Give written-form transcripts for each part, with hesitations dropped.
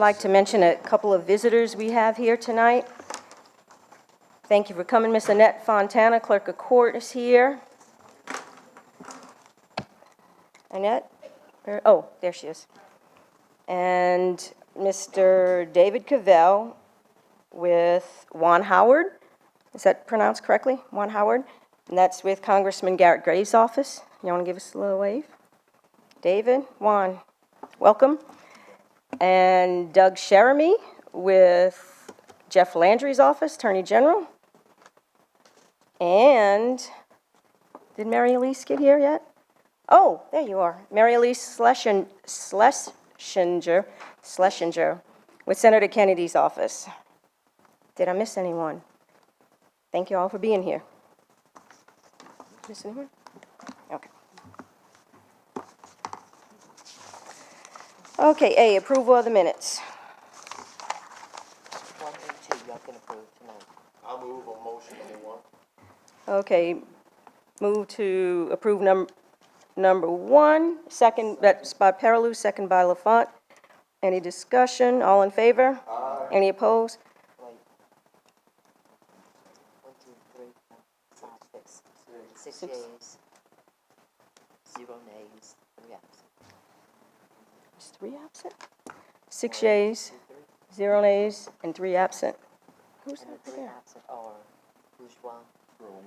like to mention a couple of visitors we have here tonight. Thank you for coming. Miss Annette Fontana, Clerk of Court, is here. Annette? Oh, there she is. And Mr. David Cavell with Juan Howard. Is that pronounced correctly? Juan Howard? And that's with Congressman Garrett Graves' office. You want to give us a little wave? David, Juan, welcome. And Doug Sheremy with Jeff Landry's office, Attorney General. And did Mary Elise get here yet? Oh, there you are. Mary Elise Schlesinger with Senator Kennedy's office. Did I miss anyone? Thank you all for being here. Miss anyone? Okay. Okay, A, approval of the minutes. 1 and 2, y'all can approve tonight. I move on motion number 1. Okay, move to approve number 1, second, that's by Perilou, second by Lafont. Any discussion? All in favor? Aye. Any opposed? Wait. 1, 2, 3, 4, 5, 6. 6 yeas, 0 nays, 3 absent. Is 3 absent? 6 yeas, 0 nays, and 3 absent. Who's And the that 3 there? absent are Bourgeois, Grove,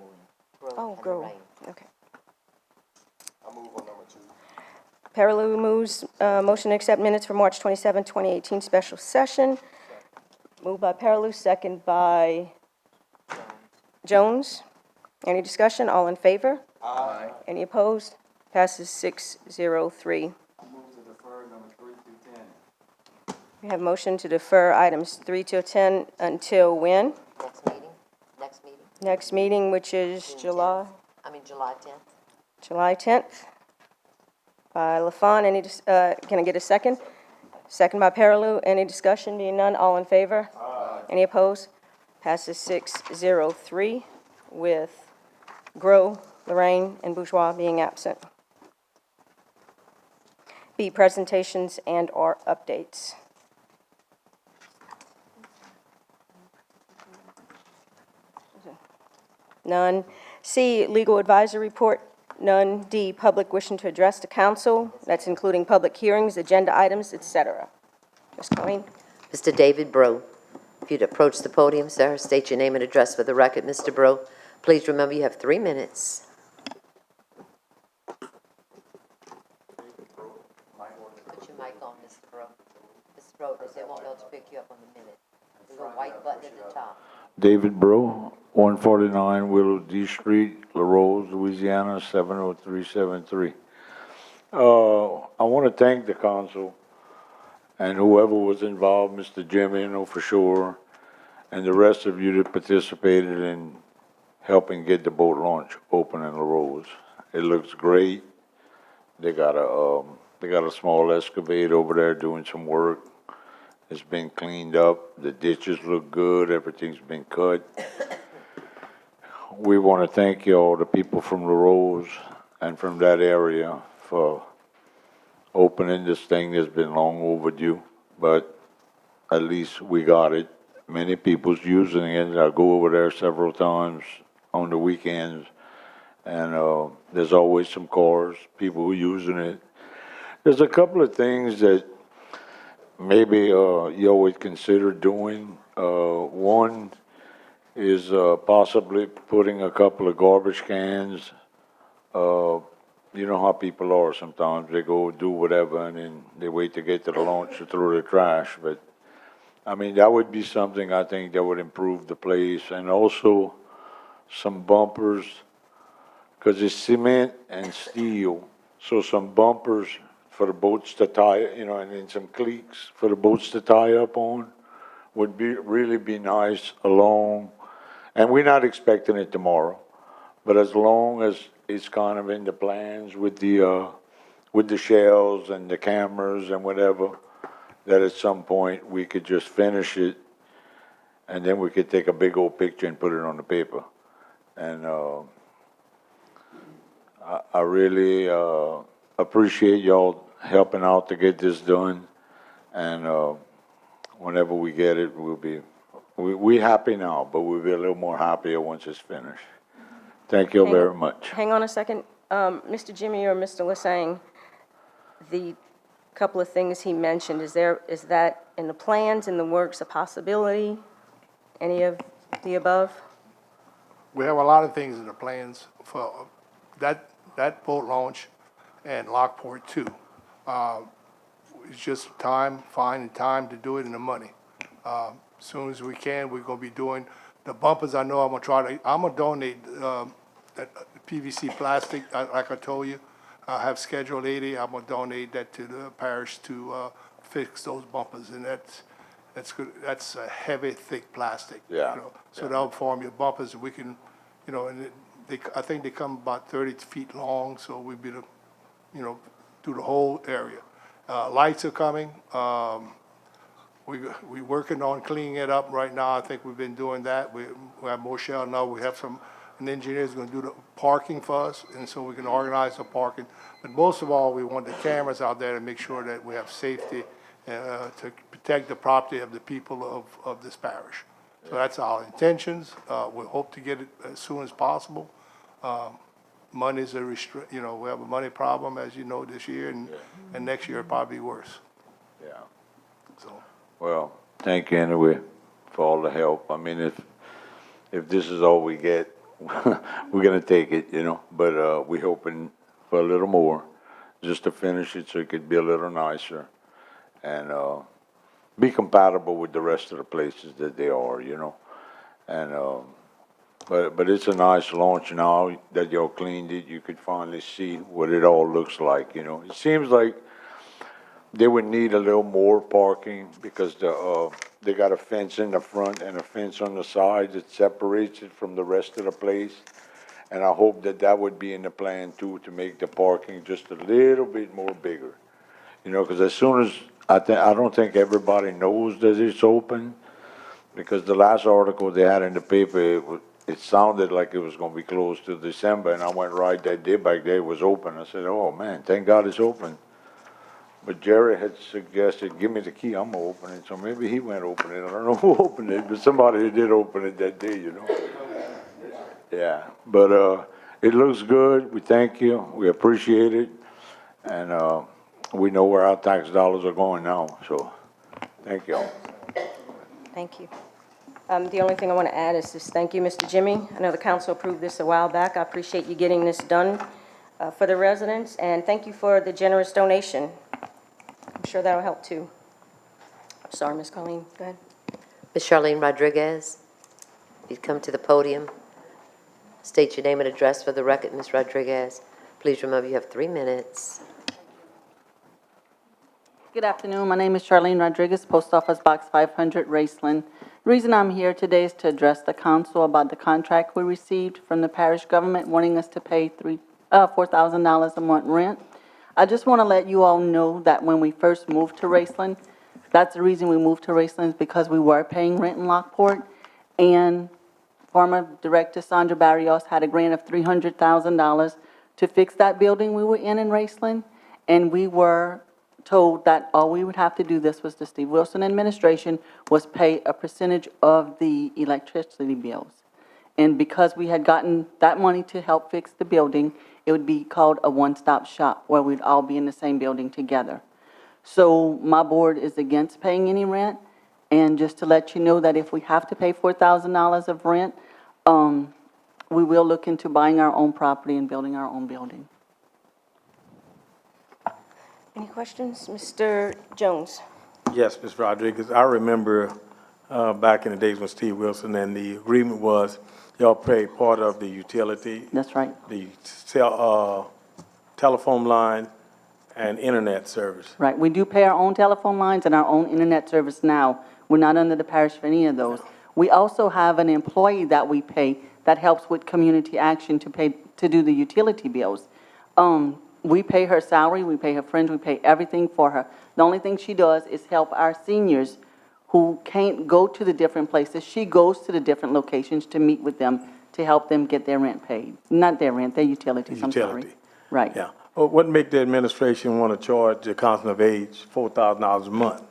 Oh, and Grove. Lorraine. Okay. I move on number 2. Perilou moves, motion to accept minutes for March 27, 2018 special session. Moved by Perilou, second by Jones. Any discussion? All in favor? Aye. Any opposed? Passes 6-0-3. I move to defer number 3 through 10. We have motion to defer items 3 to 10 until when? Next meeting? Next meeting? Next meeting, which is June July July 10th. July 10th. By Lafont. Can I get a second? Second by Perilou. Any discussion? Being none, all in favor? Aye. Any opposed? Passes 6-0-3 with Gros, Lorraine, and Bourgeois being absent. B, presentations and/or updates. None. C, legal advisory report. None. D, public wishing to address the council. That's including public hearings, agenda items, etc. Ms. Colleen? Mr. David Bro, if you'd approach the podium, sir, state your name and address for the record. Mr. Bro, please remember you have 3 minutes. Put your mic on, Mr. Bro. Mr. Bro, they won't be able to pick you up on the minute. There's a white button at the top. David Bro, 149 Willow D Street, LaRose, Louisiana, 70373. I want to thank the council and whoever was involved, Mr. Jimmy, I know for sure, and the rest of you that participated in helping get the boat launch open in LaRose. It looks great. They got a small excavator over there doing some work. It's been cleaned up. The ditches look good. Everything's been cut. We want to thank you all, the people from LaRose and from that area, for opening this thing that's been long overdue, but at least we got it. Many people's using it. I go over there several times on the weekends, and there's always some cars, people who are using it. There's a couple of things that maybe you always consider doing. One is possibly putting a couple of garbage cans. You know how people are sometimes. They go do whatever and then they wait to get to the launch to throw the trash. But, I mean, that would be something I think that would improve the place. And also some bumpers, because it's cement and steel. So some bumpers for the boats to tie, and then some cleats for the boats to tie up on would really be nice along. And we're not expecting it tomorrow, but as long as it's kind of in the plans with the shells and the cameras and whatever, that at some point we could just finish it, and then we could take a big old picture and put it on the paper. And I really appreciate y'all helping out to get this done, and whenever we get it, we happy now, but we'll be a little more happier once it's finished. Thank you very much. Hang on a second. Mr. Jimmy or Mr. Lasang, the couple of things he mentioned, is that in the plans, in the works, a possibility? Any of the above? We have a lot of things in the plans for that boat launch and Lockport too. It's just finding time to do it and the money. As soon as we can, we're gonna be doing the bumpers. I know I'm gonna donate, that PVC plastic, like I told you. I have Schedule 80, I'm gonna donate that to the parish to, fix those bumpers, and that's good. That's a heavy, thick plastic. Yeah. You know, so that'll form your bumpers, and we can, you know, and I think they come about 30 feet long, so we'd be, you know, through the whole area. Lights are coming. We working on cleaning it up right now. I think we've been doing that. We have Moshel now. We have an engineer's gonna do the parking for us, and so we can organize the parking. But most of all, we want the cameras out there to make sure that we have safety, to protect the property of the people of this parish. So that's our intentions. We hope to get it as soon as possible. Money's you know, we have a money problem, as you know, this year, and next year it'll probably be worse, Yeah. so. Well, thank you anyway for all the help. I mean, if this is all we get, we're gonna take it, you know, but, we hoping for a little more, just to finish it so it could be a little nicer and, be compatible with the rest of the places that they are, you know, and, but it's a nice launch now that y'all cleaned it. You could finally see what it all looks like, you know. It seems like they would need a little more parking because they got a fence in the front and a fence on the side that separates it from the rest of the place. And I hope that would be in the plan too, to make the parking just a little bit more bigger. You know, because as soon as, I don't think everybody knows that it's open, because the last article they had in the paper, it sounded like it was gonna be closed till December, and I went right that day back there, it was open. I said, oh man, thank God it's open. But Jerry had suggested, give me the key, I'm gonna open it, so maybe he went open it. I don't know who opened it, but somebody did open it that day, you know. Yeah, but, it looks good, we thank you, we appreciate it, and, we know where our tax dollars are going now, so, thank y'all. Thank you. The only thing I want to add is just thank you, Mr. Jimmy. I know the council approved this a while back. I appreciate you getting this done for the residents, and thank you for the generous donation. I'm sure that'll help too. Sorry, Ms. Colleen, go ahead. Ms. Charlene Rodriguez, you come to the podium. State your name and address for the record, Ms. Rodriguez. Please remember you have 3 minutes. Good afternoon. My name is Charlene Rodriguez, Post Office Box 500, Raceland. The reason I'm here today is to address the council about the contract we received from the parish government wanting us to pay $4,000 a month rent. I just want to let you all know that when we first moved to Raceland, that's the reason we moved to Raceland, is because we were paying rent in Lockport, and former Director Sandra Barrios had a grant of $300,000 to fix that building we were in Raceland, and we were told that all we would have to do, this was the Steve Wilson administration, was pay a percentage of the electricity bills. And because we had gotten that money to help fix the building, it would be called a one-stop shop, where we'd all be in the same building together. So my board is against paying any rent, and just to let you know that if we have to pay $4,000 of rent, we will look into buying our own property and building our own building. Any questions? Mr. Jones? Yes, Ms. Rodriguez, I remember back in the days when Steve Wilson, and the agreement was y'all pay part of the utility, That's right. the telephone line, and internet service. Right. We do pay our own telephone lines and our own internet service now. We're not under the parish for any of those. We also have an employee that we pay that helps with community action to do the utility bills. We pay her salary, we pay her friends, we pay everything for her. The only thing she does is help our seniors who can't go to the different places. She goes to the different locations to meet with them to help them get their rent paid. Not their rent, their utilities, I'm sorry. Utility. Right. Yeah. Well, what make the administration want to charge the Council of Age $4,000 a month?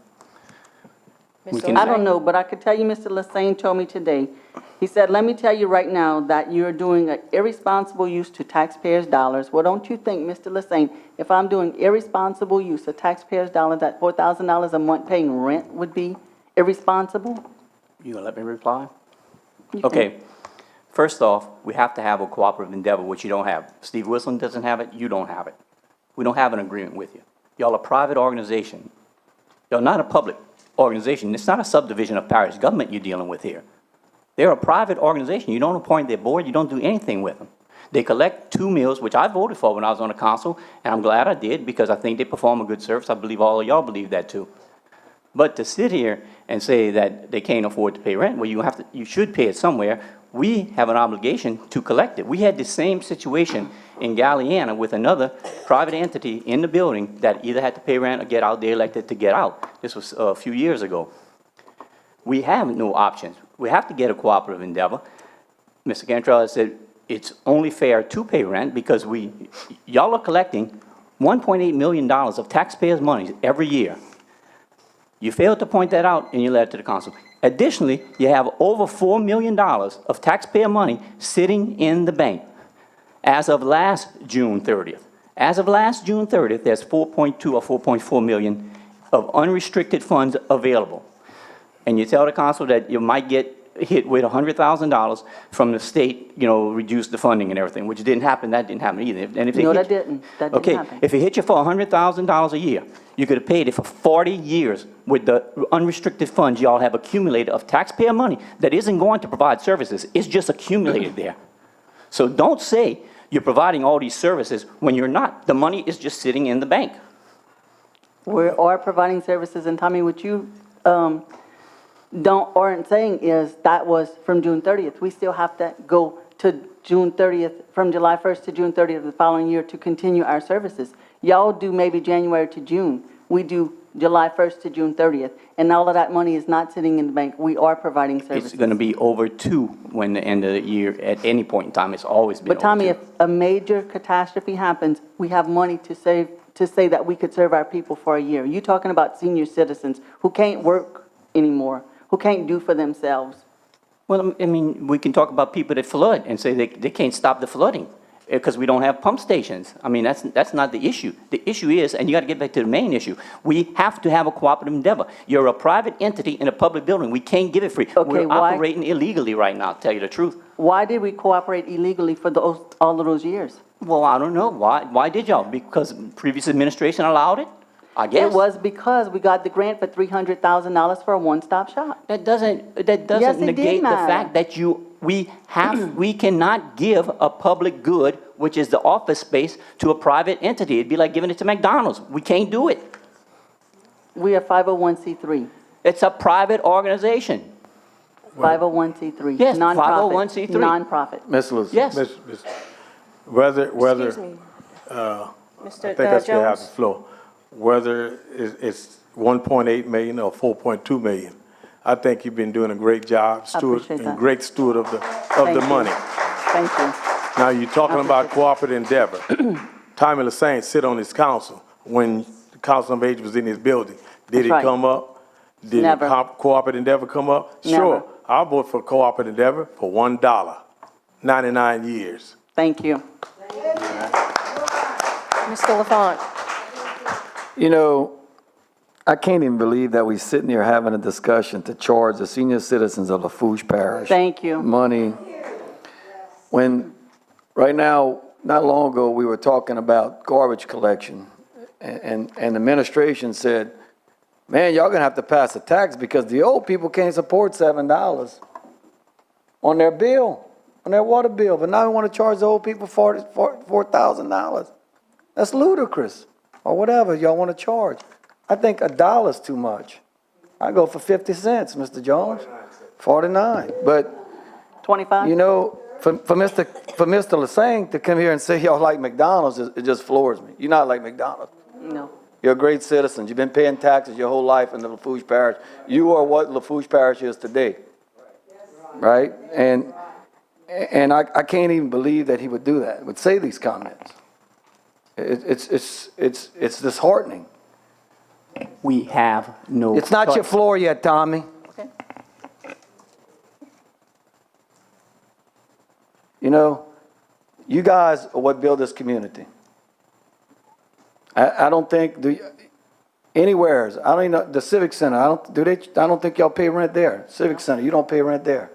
Ms. can- I don't know, but I could tell you, Mr. Lassane told me today, he said, let me tell you right now that you're doing an irresponsible use to taxpayers' dollars. Well, don't you think, Mr. Lassane, if I'm doing irresponsible use of taxpayers' dollars, that $4,000 a month paying rent would be irresponsible? You gonna let me reply? You can- Okay. First off, we have to have a cooperative endeavor, which you don't have. Steve Wilson doesn't have it, you don't have it. We don't have an agreement with you. Y'all a private organization. Y'all not a public organization. It's not a subdivision of parish government you're dealing with here. They're a private organization. You don't appoint their board, you don't do anything with them. They collect 2 mills, which I voted for when I was on the council, and I'm glad I did because I think they perform a good service. I believe all of y'all believe that too. But to sit here and say that they can't afford to pay rent, well, you should pay it somewhere. We have an obligation to collect it. We had the same situation in Galliana with another private entity in the building that either had to pay rent or get out. They elected to get out. This was a few years ago. We have no options. We have to get a cooperative endeavor. Mr. Cantrell said it's only fair to pay rent because y'all are collecting $1.8 million of taxpayers' money every year. You failed to point that out in your letter to the council. Additionally, you have over $4 million of taxpayer money sitting in the bank as of last June 30th. As of last June 30th, there's 4.2 or 4.4 million of unrestricted funds available. And you tell the council that you might get hit with $100,000 from the state, reduce the funding and everything, which didn't happen. That didn't happen either. And if No, that didn't. That didn't okay, happen. if it hit you for $100,000 a year, you could have paid it for 40 years with the unrestricted funds y'all have accumulated of taxpayer money that isn't going to provide services. It's just accumulated there. So don't say you're providing all these services when you're not. The money is just sitting in the bank. We are providing services, and Tommy, what you aren't saying is that was from June 30th. We still have to go to June 30th, from July 1st to June 30th of the following year to continue our services. Y'all do maybe January to June. We do July 1st to June 30th, and all of that money is not sitting in the bank. We are providing services. It's going to be over 2 when the end of the year, at any point in time. It's always been But Tommy, over if a major catastrophe happens, we have money to save, to say that we could serve our people for a year. You're talking about senior citizens who can't work anymore, who can't do for themselves. Well, I mean, we can talk about people that flood and say they can't stop the flooding because we don't have pump stations. I mean, that's not the issue. The issue is, and you got to get back to the main issue, we have to have a cooperative endeavor. You're a private entity in a public building. We can't give it free. Okay, We're why? operating illegally right now, to tell you the truth. Why did we cooperate illegally for all of those years? Well, I don't know. Why did y'all? Because previous administration allowed it? I guess. It was because we got the grant for $300,000 for a one-stop shop. That doesn't Yes, it did negate the matter. fact that we cannot give a public good, which is the office space, to a private entity. It'd be like giving it to McDonald's. We can't do it. We are 501c3. It's a private organization. 501c3. Yes, Nonprofit. 501c3. Nonprofit. Ms. Lewis. Yes. Whether, Excuse me. I Mr. think I still have the Jones? floor. Whether it's 1.8 million or 4.2 million, I think you've been doing a great job, steward, appreciate and that. great steward of Thank the you. money. Thank you. Now, you're talking I about appreciate cooperative endeavor. Tommy Lassane sit on his council when the Council of Age was in his building. Did That's it right. come up? Did Never. cooperative endeavor come up? Never. Sure. I'll vote for cooperative endeavor for $1, 99 years. Thank you. Mr. LaFont? You know, I can't even believe that we're sitting here having a discussion to charge the senior citizens of Lafourche Parish Thank you. money. When, right now, not long ago, we were talking about garbage collection, and the administration said, man, y'all gonna have to pass a tax because the old people can't support $7 on their bill, on their water bill, but now we want to charge the old people $4,000. That's ludicrous, or whatever y'all want to charge. I think $1 is too much. I go for 50 cents, Mr. Jones. 49. But 25? you know, for Mr. Lassane to come here and say y'all like McDonald's, it just floors me. You're not like McDonald's. No. You're a great citizen. You've been paying taxes your whole life in the Lafourche Parish. You are what Lafourche Parish is today, right? And I can't even believe that he would do that, would say these comments. It's disheartening. We have no. It's not your choice. floor yet, Tommy. Okay. You know, you guys are what build this community. I don't think, anywheres, I don't even know, the Civic Center, I don't think y'all pay rent there. Civic Center, you don't pay rent there.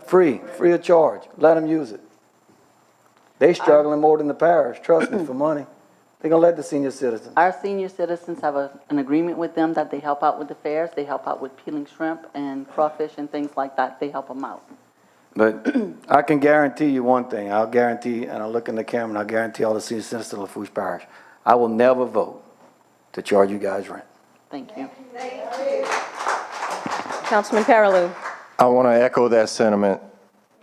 Free of charge. Let them use it. They struggling more than the parish, trust me, for money. They're gonna let the senior citizens. Our senior citizens have an agreement with them that they help out with the fairs, they help out with peeling shrimp and crawfish and things like that, they help them out. But I can guarantee you one thing, I'll guarantee, and I'll look in the camera and I'll guarantee all the senior citizens of Lafourche Parish, I will never vote to charge you guys rent. Thank you. Councilman Paraloo. I want to echo that sentiment.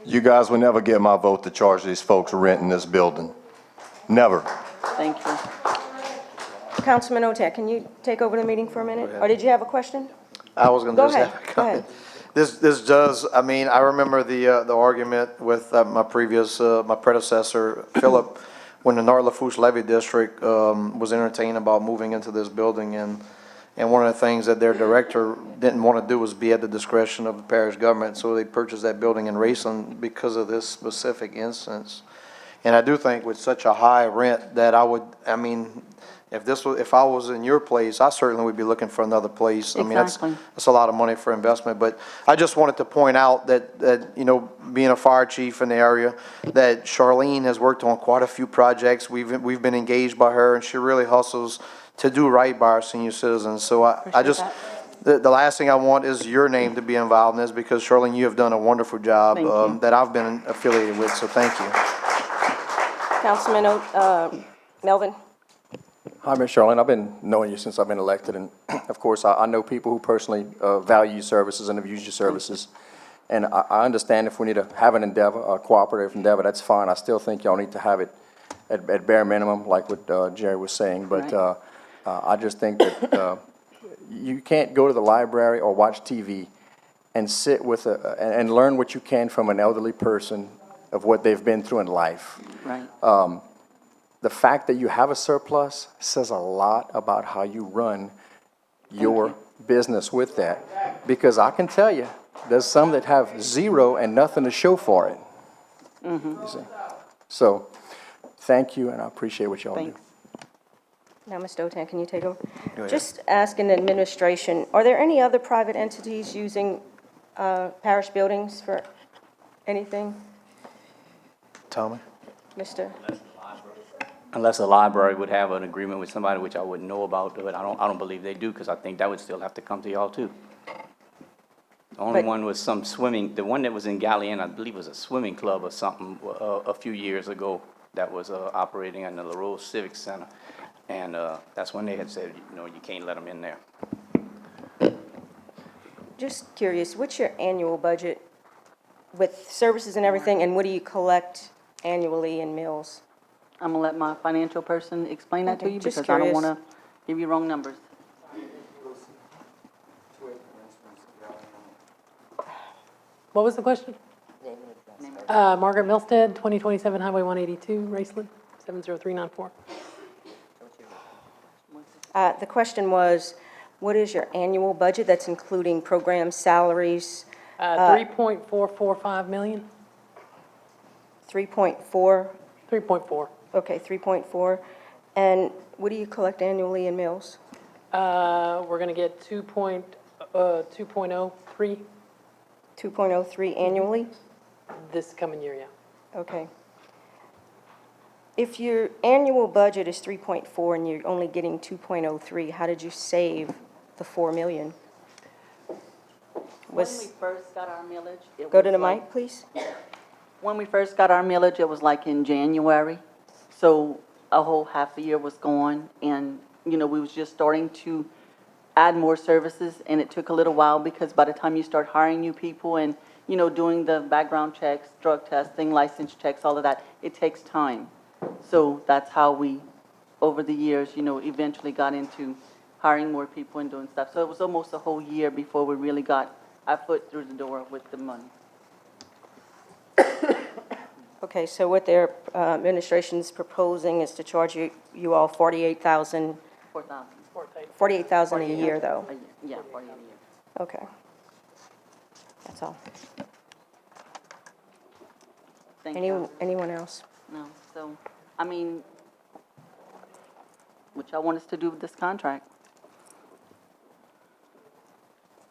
You guys will never get my vote to charge these folks rent in this building. Never. Thank you. Councilman Otek, can you take over the meeting for a minute? Or did you have a question? I was going to Go just ahead, have a go comment. ahead. This does, I mean, I remember the argument with my predecessor, Philip, when the North Lafourche Levy District was entertaining about moving into this building, and one of the things that their director didn't want to do was be at the discretion of the parish government, so they purchased that building in Raceland because of this specific instance. And I do think with such a high rent that if I was in your place, I certainly would be looking for another place. I mean, Exactly. that's a lot of money for investment, but I just wanted to point out that, you know, being a fire chief in the area, that Charlene has worked on quite a few projects. We've been engaged by her, and she really hustles to do right by our senior citizens. So I just, the last thing I want is your name to be involved in this, because Charlene, you have done a wonderful job Thank you. that I've been affiliated with, so thank you. Councilman Melvin. Hi, Ms. Charlene. I've been knowing you since I've been elected, and of course, I know people who personally value your services and have used your services. And I understand if we need to have an endeavor, a cooperative endeavor, that's fine. I still think y'all need to have it at bare minimum, like what Jerry was saying. But Right. I just think that you can't go to the library or watch TV and sit with and learn what you can from an elderly person of what they've been through in life. Right. The fact that you have a surplus says a lot about how you run your business with that. Because I can tell you, there's some that have zero and nothing to show for it. You see? So, thank you, and I appreciate what y'all do. Thanks. Now, Mr. Otan, can you take over? Just asking the administration, are there any other private entities using parish buildings for anything? Tommy? Mr.? Unless a library would have an agreement with somebody, which I wouldn't know about, but I don't believe they do, because I think that would still have to come to y'all too. The only But- one was some swimming, the one that was in Gallien, I believe was a swimming club or something, a few years ago, that was operating in the Lafourche Civic Center. And that's when they had said, you know, you can't let them in there. Just curious, what's your annual budget with services and everything, and what do you collect annually in mills? I'm gonna let my financial person explain that to Okay, you, just because I don't curious. wanna give you wrong numbers. What was the question? Margaret Milstead, 2027 Highway 182, Raceland, 70394. The question was, what is your annual budget that's including programs, salaries, 3.445 million, 3.4? 3.4. Okay, 3.4. And what do you collect annually in mills? We're going to get 2.03 2.03 annually? this coming year, yeah. Okay. If your annual budget is 3.4 and you're only getting 2.03, how did you save the 4 million? When we first got our millage, it Go to was the like- mic, please. When we first got our millage, it was like in January, so a whole half a year was gone, and, you know, we was just starting to add more services, and it took a little while, because by the time you start hiring new people and, you know, doing the background checks, drug testing, license checks, all of that, it takes time. So that's how we, over the years, you know, eventually got into hiring more people and doing stuff. So it was almost a whole year before we really got our foot through the door with the money. Okay, so what their administration's proposing is to charge you all $48,000 4,000. 48,000 a year, though. Yeah, 48 a year. Okay. That's all. Thank you. Anyone else? No, so, I mean, what y'all want us to do with this contract?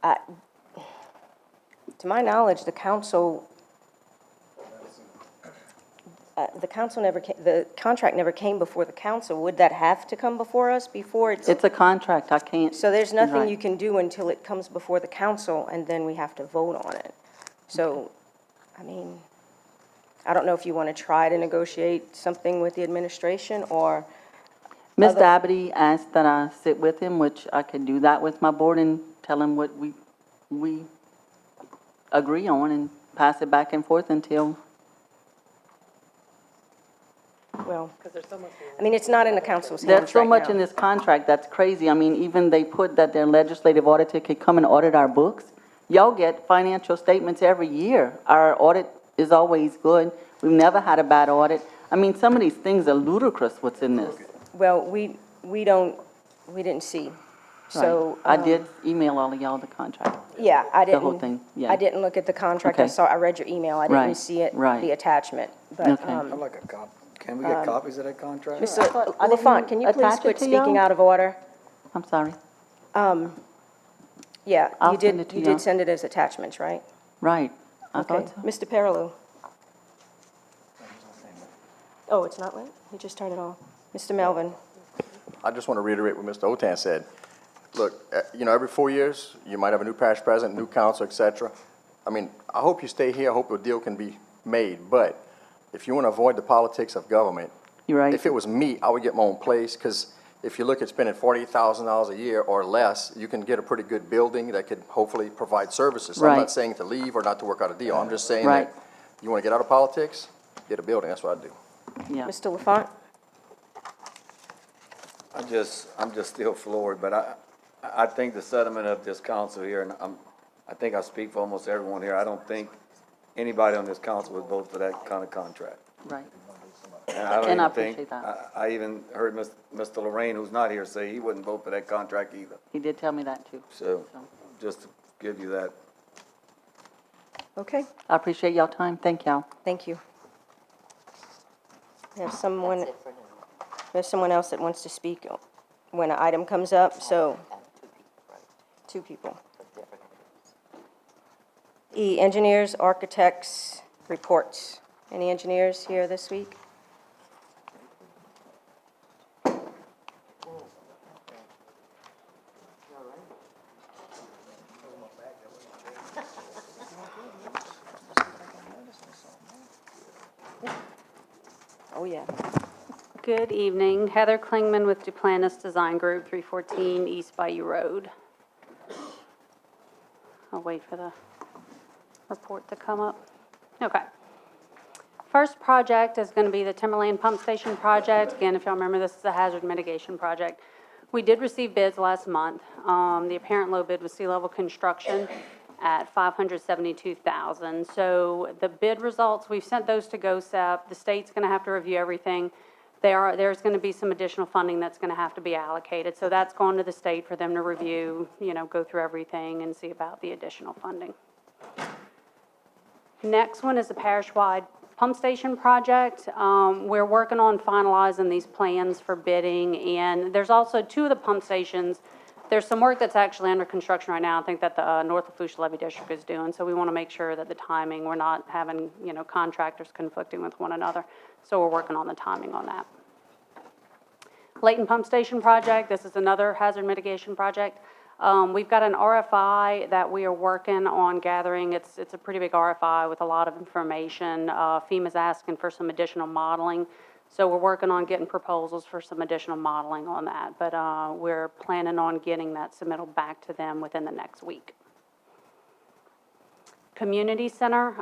To my knowledge, the council the contract never came before the council. Would that have to come before us before it's? It's a contract, I can't. So there's nothing Right. you can do until it comes before the council, and then we have to vote on it. So, I mean, I don't know if you want to try to negotiate something with the administration, or, Mr. other- Abity asked that I sit with him, which I could do that with my board and tell him what we agree on and pass it back and forth until, well, Because there's so much. I mean, it's not in the council's hands there's so right much now. in this contract that's crazy. I mean, even they put that their legislative auditor could come and audit our books. Y'all get financial statements every year. Our audit is always good. We've never had a bad audit. I mean, some of these things are ludicrous what's in this. Well, we didn't see. So. Right. I did email all of y'all the contract. Yeah, I didn't. The whole thing, yeah. I didn't look at the contract. Okay. I read your email. I Right, didn't see it, right. the attachment. But, Okay. I'd like a copy. Can we get copies of that contract? Mr. I didn't LaFont, can you please attach it quit to speaking y'all? out of order? I'm sorry. Yeah, I'll you send it did, to you y'all. did send it as attachments, right? Right. I Okay. thought so. Mr. Perilou? Oh, it's not lit? You just turned it off. Mr. Melvin? I just want to reiterate what Mr. Otan said. Look, every 4 years, you might have a new parish president, new council, et cetera. I mean, I hope you stay here. I hope a deal can be made. But if you want to avoid the politics of government, You're right. if it was me, I would get my own place, because if you look at spending $48,000 a year or less, you can get a pretty good building that could hopefully provide services. So I'm Right. not saying to leave or not to work out a deal. I'm just saying Right. that you want to get out of politics, get a building. That's what I do. Yeah. Mr. LaFont? I'm just still floored, but I think the sentiment of this council here, and I think I speak for almost everyone here, I don't think anybody on this council would vote for that kind of contract. Right. And I don't And I even think, appreciate that. I even heard Mr. Lorraine, who's not here, say he wouldn't vote for that contract either. He did tell me that too. So, just to give you that. Okay, I appreciate y'all time. Thank y'all. thank you. There's someone else that wants to speak when an item comes up, so. Two people. E, engineers, architects, reports. Any engineers here this week? Oh, yeah. Good evening. Heather Klingman with Duplantis Design Group, 314 East Bayou Road. I'll wait for the report to come up. Okay. First project is going to be the Timberland Pump Station project. Again, if y'all remember, this is a hazard mitigation project. We did receive bids last month. The apparent low bid was Sea Level Construction at $572,000. So the bid results, we've sent those to GOSEP. The state's going to have to review everything. There's going to be some additional funding that's going to have to be allocated. So that's gone to the state for them to review, go through everything and see about the additional funding. Next one is the parish-wide pump station project. We're working on finalizing these plans for bidding, and there's also two of the pump stations. There's some work that's actually under construction right now, I think that the North Lafourche Levy District is doing, so we want to make sure that the timing, we're not having, contractors conflicting with one another. So we're working on the timing on that. Layton Pump Station project, this is another hazard mitigation project. We've got an RFI that we are working on gathering. It's a pretty big RFI with a lot of information. FEMA's asking for some additional modeling. So we're working on getting proposals for some additional modeling on that. But we're planning on getting that submittal back to them within the next week. Community Center,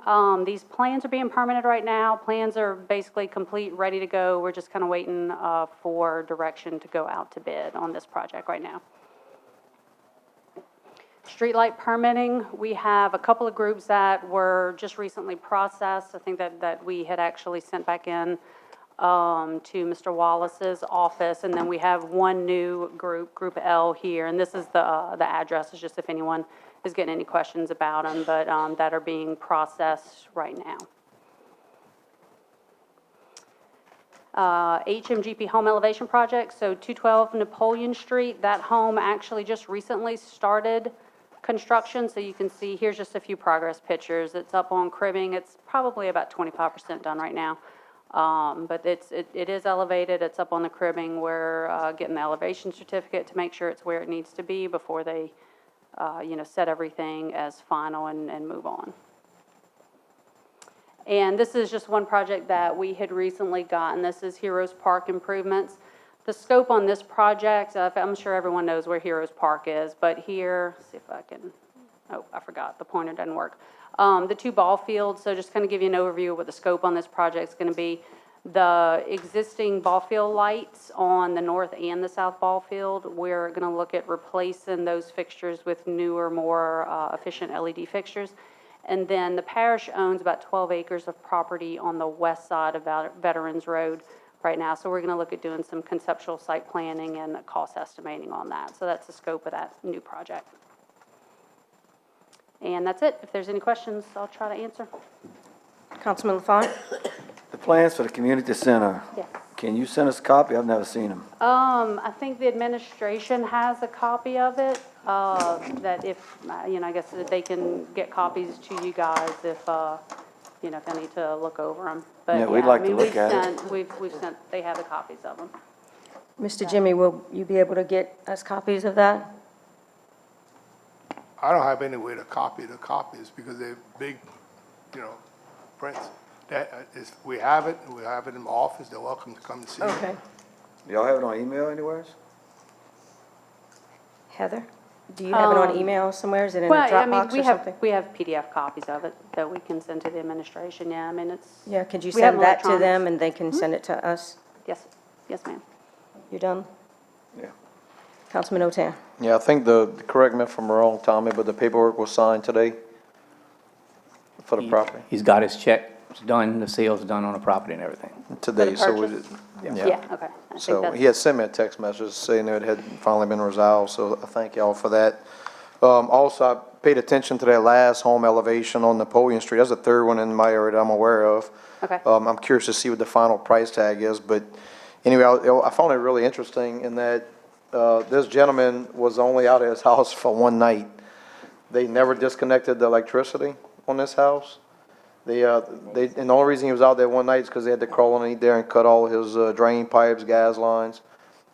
these plans are being permitted right now. Plans are basically complete, ready to go. We're just kind of waiting for direction to go out to bid on this project right now. Streetlight permitting, we have a couple of groups that were just recently processed. I think that we had actually sent back in to Mr. Wallace's office, and then we have one new group, Group L here, and this is the address, is just if anyone is getting any questions about them, but that are being processed right now. HMGP Home Elevation Project, so 212 Napoleon Street, that home actually just recently started construction, so you can see, here's just a few progress pictures. It's up on cribbing, it's probably about 25% done right now. But it is elevated, it's up on the cribbing. We're getting the elevation certificate to make sure it's where it needs to be before they, set everything as final and move on. And this is just one project that we had recently gotten. This is Heroes Park improvements. The scope on this project, I'm sure everyone knows where Heroes Park is, but here, see if I can, oh, I forgot, the pointer doesn't work. The two ball fields, so just kind of give you an overview of what the scope on this project is going to be. The existing ball field lights on the north and the south ball field, we're going to look at replacing those fixtures with newer, more efficient LED fixtures. And then the parish owns about 12 acres of property on the west side of Veterans Road right now. So we're going to look at doing some conceptual site planning and cost estimating on that. So that's the scope of that new project. And that's it. If there's any questions, I'll try to answer. Councilman LaFont? The plans for the community center, Yes. can you send us a copy? I've never seen them. I think the administration has a copy of it, that if, I guess that they can get copies to you guys if, if I need to look over them. But Yeah, we'd like to look at it. We've sent, they have the copies of them. Mr. Jimmy, will you be able to get us copies of that? I don't have any way to copy the copies because they're big, prints. We have it in my office, they're welcome to come and see it. Okay. Y'all have it on email anywhere? Heather, do you have it on email somewhere? Is it in a Dropbox or something? We have PDF copies of it that we can send to the administration, yeah, I mean, it's. Yeah, could you we have send that to them electronics. and they can send it to us? Yes, yes, ma'am. You done? Yeah. Councilman Otan? Yeah, I think correct me if I'm wrong, Tommy, but the paperwork was signed today for the property, He's got his check done, the sale's done on the property and everything. today, so we purchase? did. Yeah, okay. I think So that's- he had sent me a text message saying that it had finally been resolved, so I thank y'all for that. Also, I paid attention to that last home elevation on Napoleon Street. That's the third one in my area that I'm aware of. Okay. I'm curious to see what the final price tag is, but anyway, I found it really interesting in that this gentleman was only out of his house for one night. They never disconnected the electricity on this house. And the only reason he was out there one night is because they had to crawl underneath there and cut all his drain pipes, gas lines.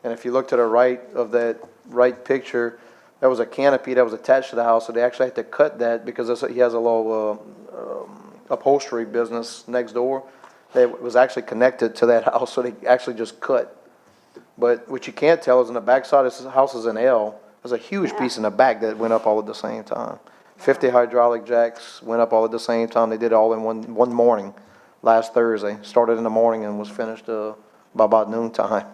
And if you look to the right of that right picture, there was a canopy that was attached to the house, so they actually had to cut that because he has a little upholstery business next door that was actually connected to that house, so they actually just cut. But what you can't tell is in the backside of this house is an L. There's a huge piece in the back that went up all at the same time. 50 hydraulic jacks went up all at the same time. They did it all in one morning, last Thursday. Started in the morning and was finished by about noontime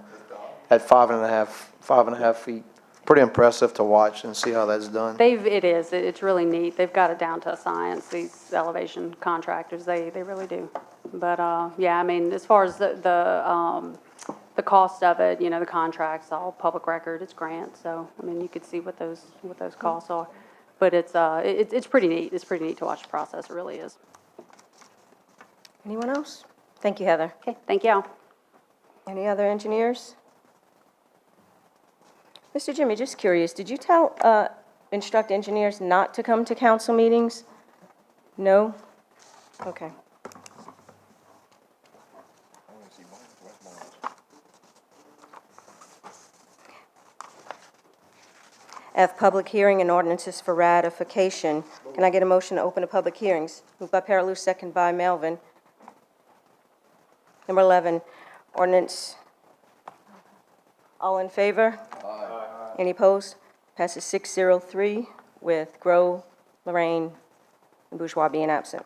at 5.5 feet. Pretty impressive to watch and see how that's done. It's really neat. They've got it down to a science, these elevation contractors, they really do. But, yeah, I mean, as far as the cost of it, the contract's all public record, it's grant, so, I mean, you could see what those costs are. But it's pretty neat. It's pretty neat to watch the process, it really is. Anyone else? Thank you, Heather. Okay, thank y'all. Any other engineers? Mr. Jimmy, just curious, did you instruct engineers not to come to council meetings? No? Okay. F, public hearing and ordinances for ratification. Can I get a motion to open the public hearings? Moved by Paraluz, second by Melvin. Number 11, ordinance. All in favor? Aye. Any opposed? Passes 603 with Grove, Lorraine, and Bourgeois being absent.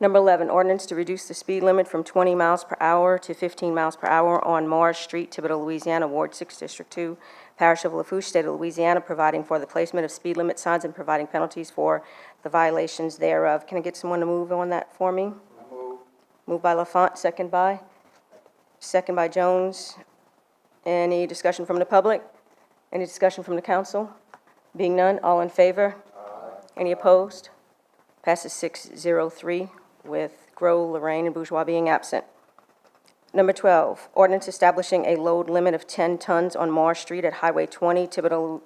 Number 11, ordinance to reduce the speed limit from 20 miles per hour to 15 miles per hour on Morris Street, Thibodaux, Louisiana, Ward 6, District 2, Parish of Lafourche, State of Louisiana, providing for the placement of speed limit signs and providing penalties for the violations thereof. Can I get someone to move on that for me? Moved by LaFont, second by? second by Jones. Any discussion from the public? Any discussion from the council? Being none, all in favor? Any opposed? Passes 603 with Grow, Lorraine, and Bourgeois being absent. Number 12, ordinance establishing a load limit of 10 tons on Marsh Street at Highway 20, Thibodaux,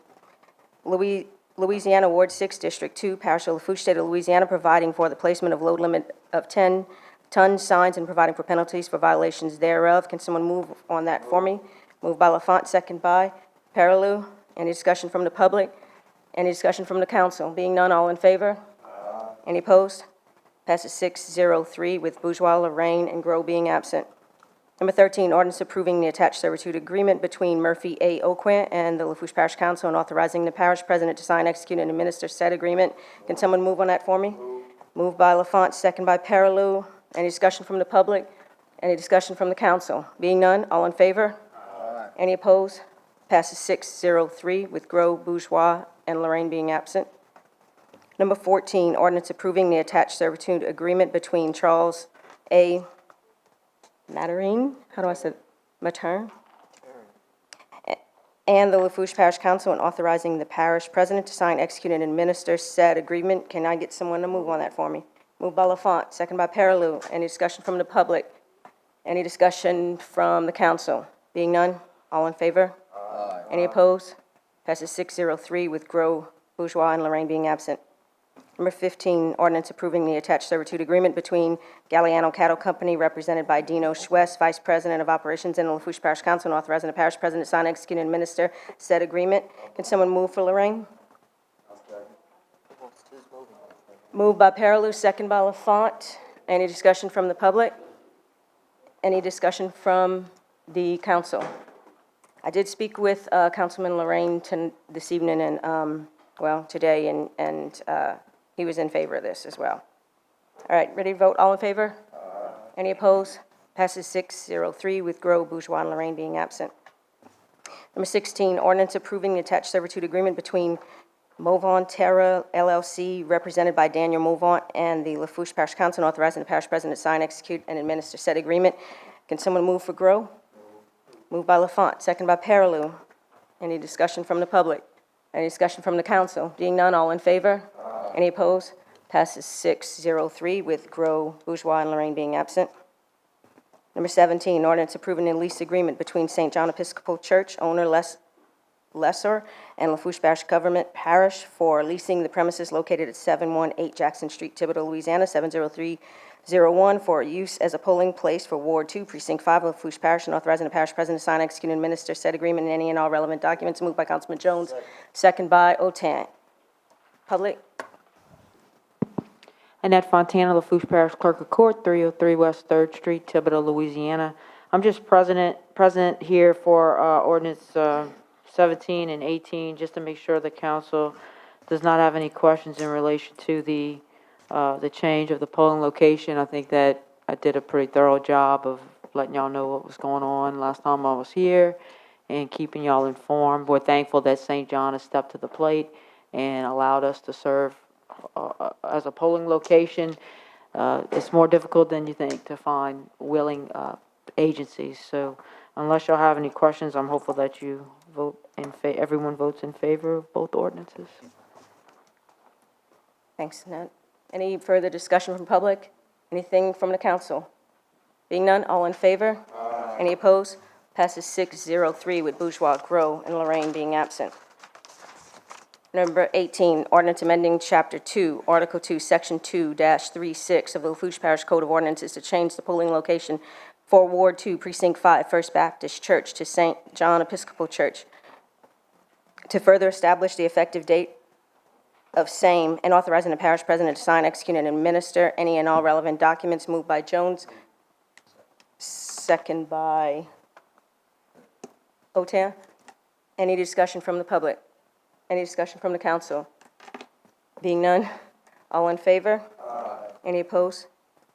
Louisiana, Ward 6, District 2, Parish of Lafourche, State of Louisiana, providing for the placement of load limit of 10-ton signs and providing for penalties for violations thereof. Can someone move on that for me? Moved by Lafont, second by Paraloo. Any discussion from the public? Any discussion from the council? Being none, all in favor? Any opposed? Passes 603 with Bourgeois, Lorraine, and Grow being absent. Number 13, ordinance approving the attached servitude agreement between Murphy A. Oquin and the Lafourche Parish Council and authorizing the parish president to sign, execute, and administer said agreement. Can someone move on that for me? Moved by Lafont, second by Paraloo. Any discussion from the public? Any discussion from the council? Being none, all in favor? Any opposed? Passes 603 with Grow, Bourgeois, and Lorraine being absent. Number 14, ordinance approving the attached servitude agreement between Charles A. Mattern, how do I say it? Matern? And the Lafourche Parish Council and authorizing the parish president to sign, execute, and administer said agreement. Can I get someone to move on that for me? Moved by Lafont, second by Paraloo. Any discussion from the public? Any discussion from the council? Being none, all in favor? Any opposed? Passes 603 with Grow, Bourgeois, and Lorraine being absent. Number 15, ordinance approving the attached servitude agreement between Galliano Cattle Company, represented by Dino Schwest, Vice President of Operations in the Lafourche Parish Council, and authorizing the parish president to sign, execute, and administer said agreement. Can someone move for Lorraine? Moved by Paraloo, second by Lafont. Any discussion from the public? Any discussion from the council? I did speak with Councilman Lorraine this evening and, today, and he was in favor of this as well. All right, ready to vote? All in favor? Any opposed? Passes 603 with Grow, Bourgeois, and Lorraine being absent. Number 16, ordinance approving the attached servitude agreement between Movant Terra LLC, represented by Daniel Movant, and the Lafourche Parish Council, and authorizing the parish president to sign, execute, and administer said agreement. Can someone move for Grow? Moved by Lafont, second by Paraloo. Any discussion from the public? Any discussion from the council? Being none, all in favor? Any opposed? Passes 603 with Grow, Bourgeois, and Lorraine being absent. Number 17, ordinance approving a lease agreement between St. John Episcopal Church, owner lessor, and Lafourche Parish Government Parish for leasing the premises located at 718 Jackson Street, Thibodaux, Louisiana, 70301, for use as a polling place for Ward 2, Precinct 5 of Lafourche Parish, and authorizing the parish president to sign, execute, and administer said agreement and any and all relevant documents. Moved by Councilman Jones, second by Otan. Public? Annette Fontana, Lafourche Parish Clerk of Court, 303 West 3rd Street, Thibodaux, Louisiana. I'm just present here for ordinance 17 and 18, just to make sure the council does not have any questions in relation to the change of the polling location. I think that I did a pretty thorough job of letting y'all know what was going on last time I was here and keeping y'all informed. We're thankful that St. John has stepped to the plate and allowed us to serve as a polling location. It's more difficult than you think to find willing agencies. So unless y'all have any questions, I'm hopeful that you vote everyone votes in favor of both ordinances. Thanks, Annette. Any further discussion from public? Anything from the council? Being none, all in favor? Any opposed? Passes 603 with Bourgeois, Grow, and Lorraine being absent. Number 18, ordinance amending Chapter 2, Article 2, Section 2-36 of the Lafourche Parish Code of Ordinances to change the polling location for Ward 2, Precinct 5, First Baptist Church to St. John Episcopal Church, to further establish the effective date of same and authorizing the parish president to sign, execute, and administer any and all relevant documents. Moved by Jones, second by Otan. Any discussion from the public? Any discussion from the council? Being none, all in favor? Any opposed?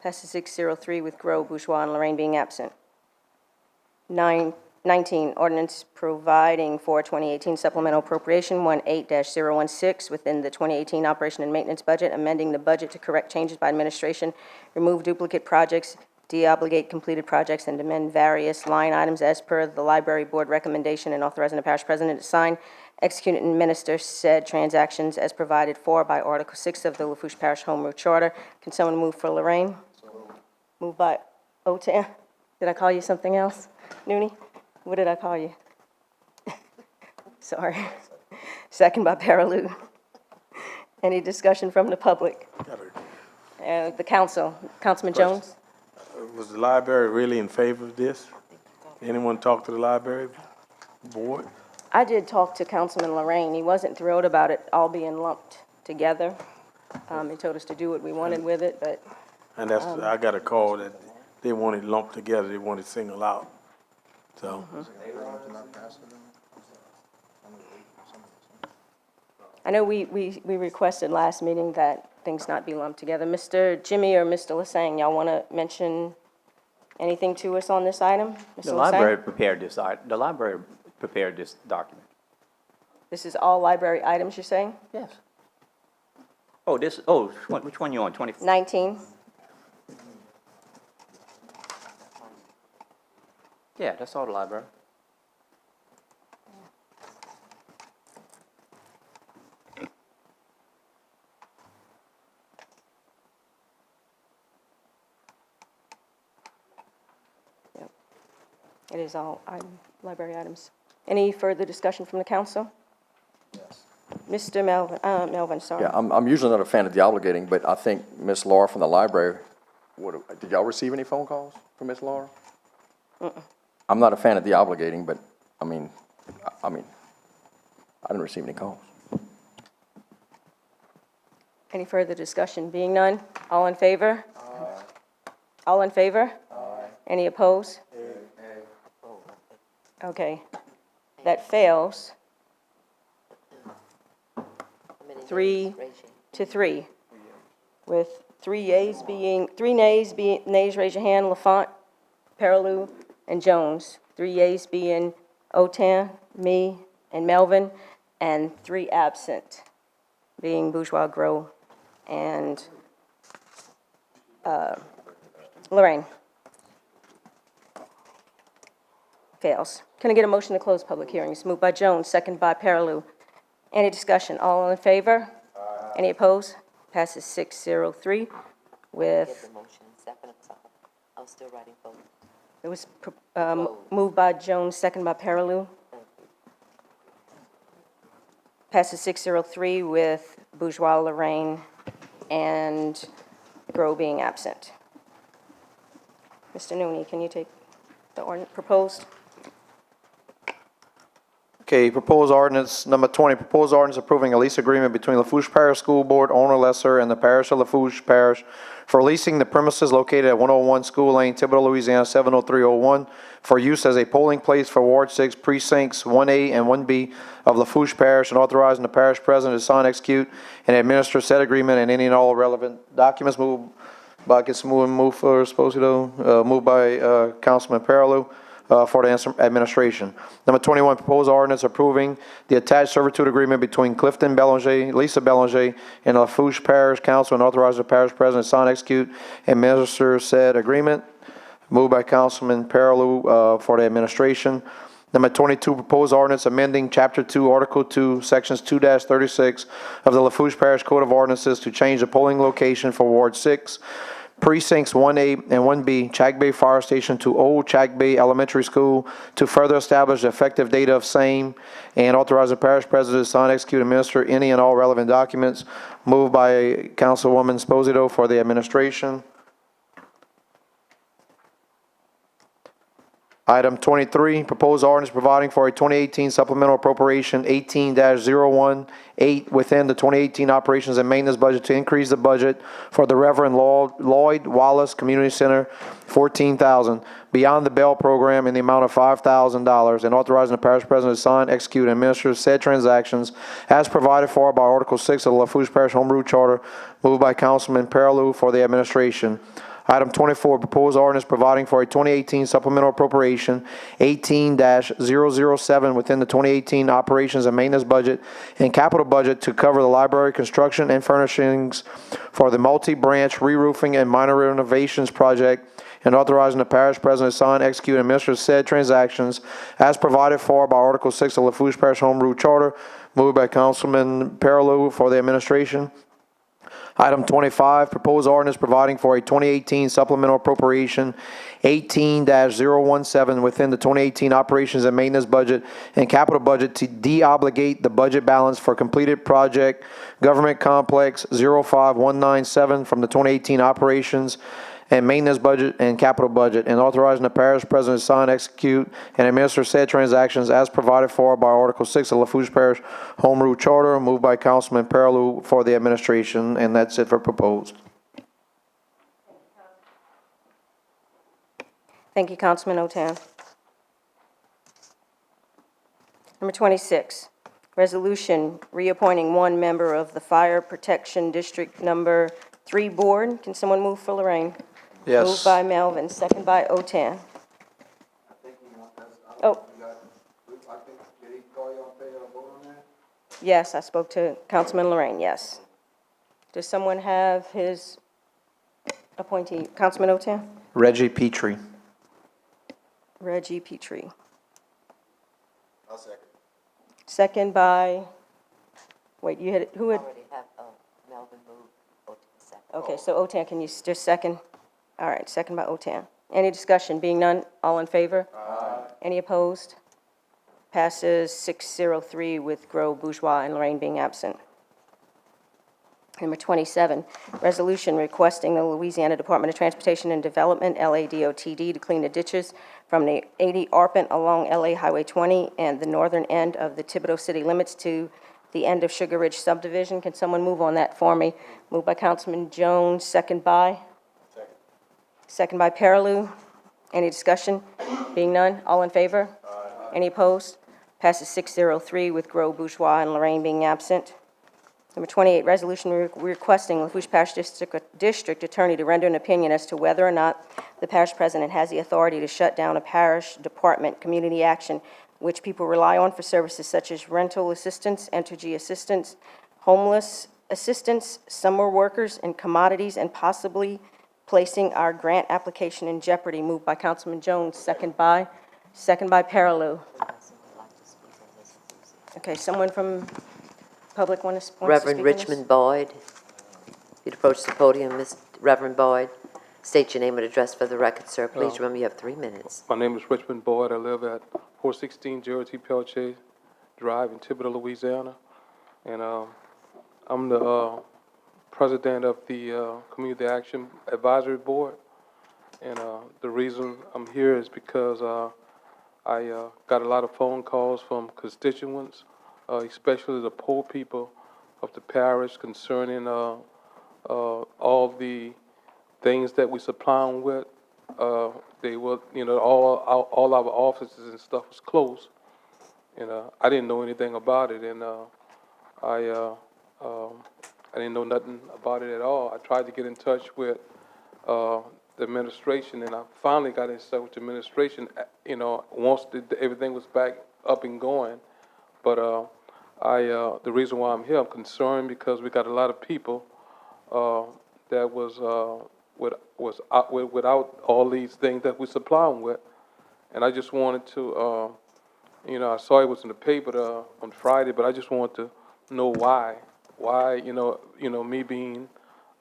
Passes 603 with Grow, Bourgeois, and Lorraine being absent. 19, ordinance providing for 2018 supplemental appropriation 18-016 within the 2018 operation and maintenance budget, amending the budget to correct changes by administration, remove duplicate projects, deobligate completed projects and amend various line items as per the library board recommendation, and authorizing the parish president to sign, execute, and administer said transactions as provided for by Article 6 of the Lafourche Parish Home Rule Charter. Can someone move for Lorraine? Moved by Otan. Did I call you something else? Nooney? What did I call you? Sorry. Second by Paraloo. Any discussion from the public? The council. Councilman Jones? Was the library really in favor of this? Anyone talk to the library board? I did talk to Councilman Lorraine. He wasn't thrilled about it all being lumped together. He told us to do what we wanted with it, but And that's, I got a call that they wanted lumped together, they wanted single out. So, I know we requested last meeting that things not be lumped together. Mr. Jimmy or Mr. Lasang, y'all want to mention anything to us on this item? Mr. The Lasang? library prepared this, the library prepared this document. This is all library items, you're saying? Yes. Which one you on, 20? 19? Yeah, that's all the library. It is all library items. Any further discussion from the council? Yes. Mr. Melvin, sorry. Yeah, I'm usually not a fan of deobligating, but I think Ms. Laura from the library, did y'all receive any phone calls from Ms. Laura? I'm not a fan of deobligating, but, I mean, I didn't receive any calls. Any further discussion? Being none, all in favor? All in favor? Any opposed? Okay, that fails. 3 to 3, with nays, raise your hand, Lafont, Paraloo, and Jones. 3 yeas being Otan, me, and Melvin, and 3 absent, being Bourgeois, Gros, and Lorraine. Fails. Can I get a motion to close public hearings? Moved by Jones, second by Paraloo. Any discussion? All in favor? Any opposed? Passes 603 with, I was still writing vote. it was moved by Jones, second by Paraloo. Passes 603 with Bourgeois, Lorraine, and Gros being absent. Mr. Nooney, can you take the proposed? Okay, proposed ordinance number 20, proposed ordinance approving a lease agreement between Lafourche Parish School Board, owner lessor, and the Parish of Lafourche Parish for leasing the premises located at 101 School Lane, Thibodaux, Louisiana, 70301, for use as a polling place for Ward 6 precincts 1A and 1B of Lafourche Parish, and authorizing the parish president to sign, execute, and administer said agreement and any and all relevant documents. Moved by Esposito, moved by Councilman Paraloo. For the administration. Number 21, proposed ordinance approving the attached servitude agreement between Clifton Belanger, Lisa Belanger, and Lafourche Parish Council, and authorize the parish president to sign, execute, and administer said agreement. Moved by Councilman Paraloo for the administration. Number 22, proposed ordinance amending Chapter 2, Article 2, Sections 2-36 of the Lafourche Parish Code of Ordinances to change the polling location for Ward 6. Precincts 1A and 1B, Chack Bay Fire Station to Old Chack Bay Elementary School to further establish the effective date of same and authorize the parish president to sign, execute, and administer any and all relevant documents. Moved by Councilwoman Esposito for the administration. Item 23, proposed ordinance providing for a 2018 supplemental appropriation 18-018 within the 2018 operations and maintenance budget to increase the budget for the Reverend Lloyd Wallace Community Center, $14,000, beyond the Bell program in the amount of $5,000, and authorizing the parish president to sign, execute, and administer said transactions as provided for by Article 6 of the Lafourche Parish Home Rule Charter. Moved by Councilman Paraloo for the administration. Item 24, proposed ordinance providing for a 2018 supplemental appropriation 18-007 within the 2018 operations and maintenance budget and capital budget to cover the library construction and furnishings for the multi-branch re-roofing and minor renovations project and authorizing the parish president to sign, execute, and administer said transactions as provided for by Article 6 of Lafourche Parish Home Rule Charter, moved by Councilman Perilou for the administration. Item 25, proposed ordinance providing for a 2018 supplemental appropriation 18-017 within the 2018 operations and maintenance budget and capital budget to de-obligate the budget balance for completed project Government Complex 05197 from the 2018 operations and maintenance budget and capital budget, and authorizing the parish president to sign, execute, and administer said transactions as provided for by Article 6 of Lafourche Parish Home Rule Charter, moved by Councilman Perilou for the administration, and that's it for proposed. Thank you, Councilman Otan. Number 26, resolution reappointing one member of the Fire Protection District Number 3 Board. Can someone move for Lorraine? Yes. Moved by Melvin, second by Otan. Oh. Yes, I spoke to Councilman Lorraine, yes. Does someone have his appointee? Councilman Otan? Reggie Petrie. Reggie Petrie. I'll second. Second by, wait, you had, who had? Already have, Melvin moved, Otan second. Okay, so Otan, can you just second? All right, second by Otan. Any discussion? Being none, all in favor? Aye. Any opposed? Passes 603 with Grove, Bourgeois, and Lorraine being absent. Number 27, resolution requesting the Louisiana Department of Transportation and Development, LADOTD, to clean the ditches from the 80 Arpent along LA Highway 20 and the northern end of the Thibodaux city limits to the end of Sugar Ridge subdivision. Can someone move on that for me? Moved by Councilman Jones, second by? Second by Perilou. Any discussion? Being none, all in favor? Aye. Any opposed? Passes 603 with Grove, Bourgeois, and Lorraine being absent. Number 28, resolution requesting Lafourche Parish District Attorney to render an opinion as to whether or not the parish president has the authority to shut down a parish department, community action, which people rely on for services such as rental assistance, energy assistance, homeless assistance, summer workers, and commodities, and possibly placing our grant application in jeopardy. Moved by Councilman Jones, second by Perilou. Okay, someone from public wants to speak on this? Reverend Richmond Boyd, you'd approach the podium, Reverend Boyd. State your name and address for the record, sir. Please remember you have 3 minutes. My name is Richmond Boyd. I live at 416 Gerald T. Pelche Drive in Thibodaux, Louisiana. And I'm the president of the Community Action Advisory Board. And the reason I'm here is because I got a lot of phone calls from constituents, especially the poor people of the parish, concerning all the things that we supply them with. They were, all our offices and stuff was closed. And I didn't know anything about it, and I didn't know nothing about it at all. I tried to get in touch with the administration, and I finally got in touch with the administration, once everything was back up and going. But the reason why I'm here, I'm concerned because we got a lot of people that was without all these things that we supply them with. And I just wanted to, I saw it was in the paper on Friday, but I just wanted to know why, me being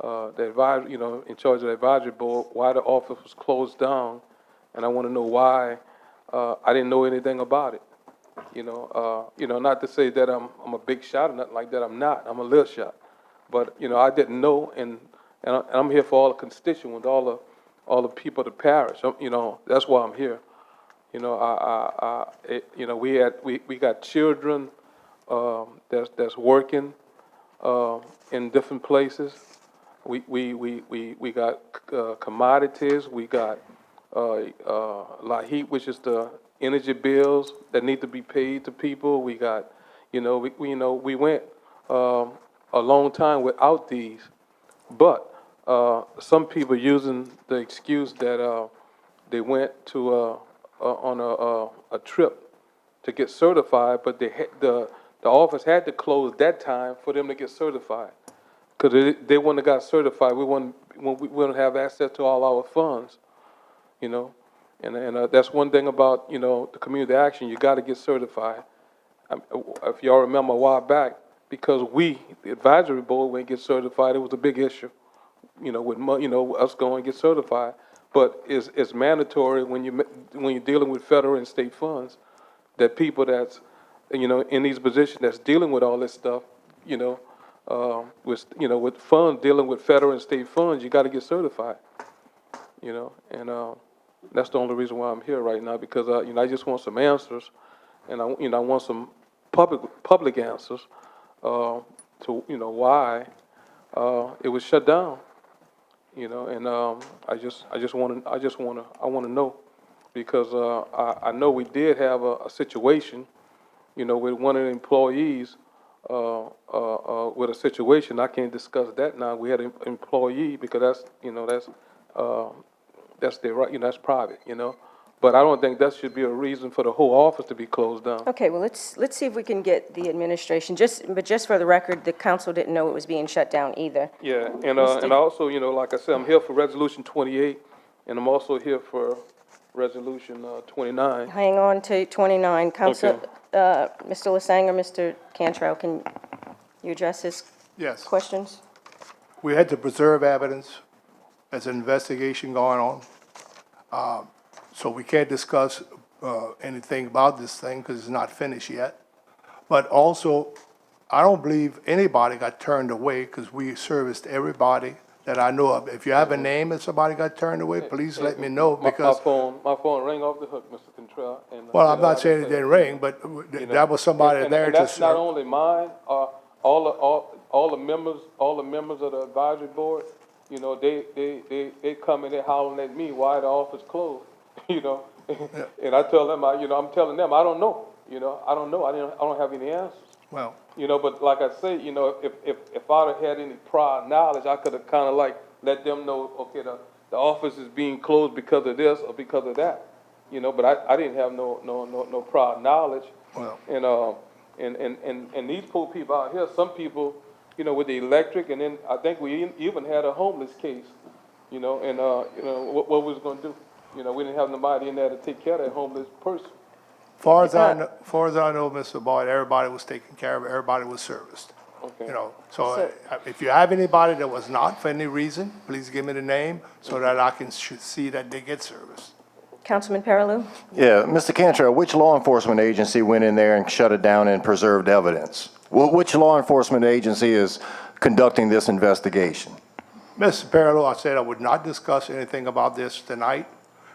the advisor, in charge of the advisory board, why the office was closed down, and I want to know why I didn't know anything about it. Not to say that I'm a big shot or nothing like that. I'm not. I'm a little shot, but I didn't know, and I'm here for all the constituents, all the people of the parish. That's why I'm here. We got children that's working in different places. We got commodities. We got LAHEAP, which is the energy bills that need to be paid to people. We got, we went a long time without these, but some people using the excuse that they went to on a trip to get certified, but the office had to close that time for them to get certified. Because they wouldn't have got certified, we wouldn't have access to all our funds. you know? And that's one thing about, you know, the community action, you gotta get certified. If y'all remember a while back, because we, the advisory board, wouldn't get certified, it was a big issue, you know, with, you know, us going to get certified. But it's mandatory when you're dealing with federal and state funds, that people that's, you know, in these positions that's dealing with all this stuff, you know, with funds, dealing with federal and state funds, you gotta get certified, you know, and, that's the only reason why I'm here right now, because, you know, I just want some answers, and I want some public answers, to, you know, why, it was shut down, you know, and, I wanna know, because, I know we did have a situation, you know, with one of the employees, with a situation, I can't discuss that now, we had an employee, because that's, you know, that's their right, you know, that's private, you know? But I don't think that should be a reason for the whole office to be closed down. Okay, well, let's see if we can get the administration, but just for the record, the council didn't know it was being shut down either. Yeah, and also, you know, like I said, I'm here for Resolution 28, and I'm also here for Resolution 29. Hang on to 29. Council, Mr. Lasang or Mr. Cantrell, can you address his Yes. questions? We had to preserve evidence. There's an investigation going on. So we can't discuss anything about this thing because it's not finished yet. But also, I don't believe anybody got turned away because we serviced everybody that I know of. If you have a name that somebody got turned away, please let me know because, My phone rang off the hook, Mr. Contrell. well, I'm not saying it didn't ring, but You know, that was somebody and there to that's not serve. only mine, all the members of the advisory board, you know, they come in there hollering at me, why the office closed, you know? And I tell them, I'm telling them, I don't know, you know, I don't know, I don't have any answers. Well, You know, but like I say, you know, if I'd have had any prior knowledge, I could have kind of like let them know, okay, the office is being closed because of this or because of that, you know, but I didn't have no prior knowledge. well, And these poor people out here, some people, you know, with the electric, and then I think we even had a homeless case, you know, and, you know, what we was gonna do? You know, we didn't have nobody in there to take care of that homeless person. far as I know, Mr. Boyd, everybody was taken care of, everybody was serviced. Okay. You know, so if you have anybody that was not for any reason, please give me the name so that I can see that they get service. Councilman Perilou? Yeah, Mr. Cantrell, which law enforcement agency went in there and shut it down and preserved evidence? Which law enforcement agency is conducting this investigation? Mr. Perillo, I said I would not discuss anything about this tonight,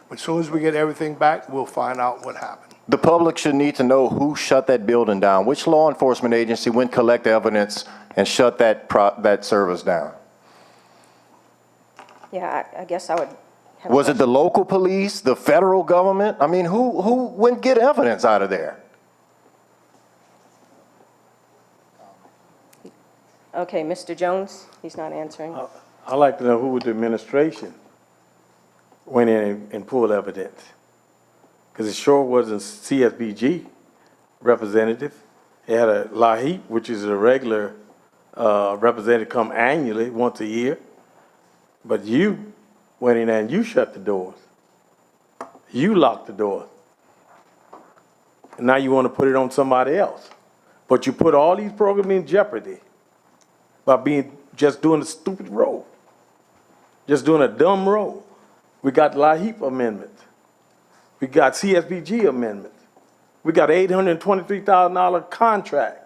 but as soon as we get everything back, we'll find out what happened. The public should need to know who shut that building down. Which law enforcement agency went collect evidence and shut that service down? Yeah, I guess I would have. Was it the local police, the federal government? I mean, who went get evidence out of there? Okay, Mr. Jones, he's not answering. I'd like to know who the administration went in and pulled evidence. Because it sure wasn't CSBG representative. It had a LAHEAP, which is a regular representative come annually, once a year. But you went in there and you shut the doors. You locked the doors. And now you want to put it on somebody else. But you put all these programs in jeopardy by just doing a stupid role. Just doing a dumb role. We got LAHEAP amendments. We got CSBG amendments. We got $823,000 contract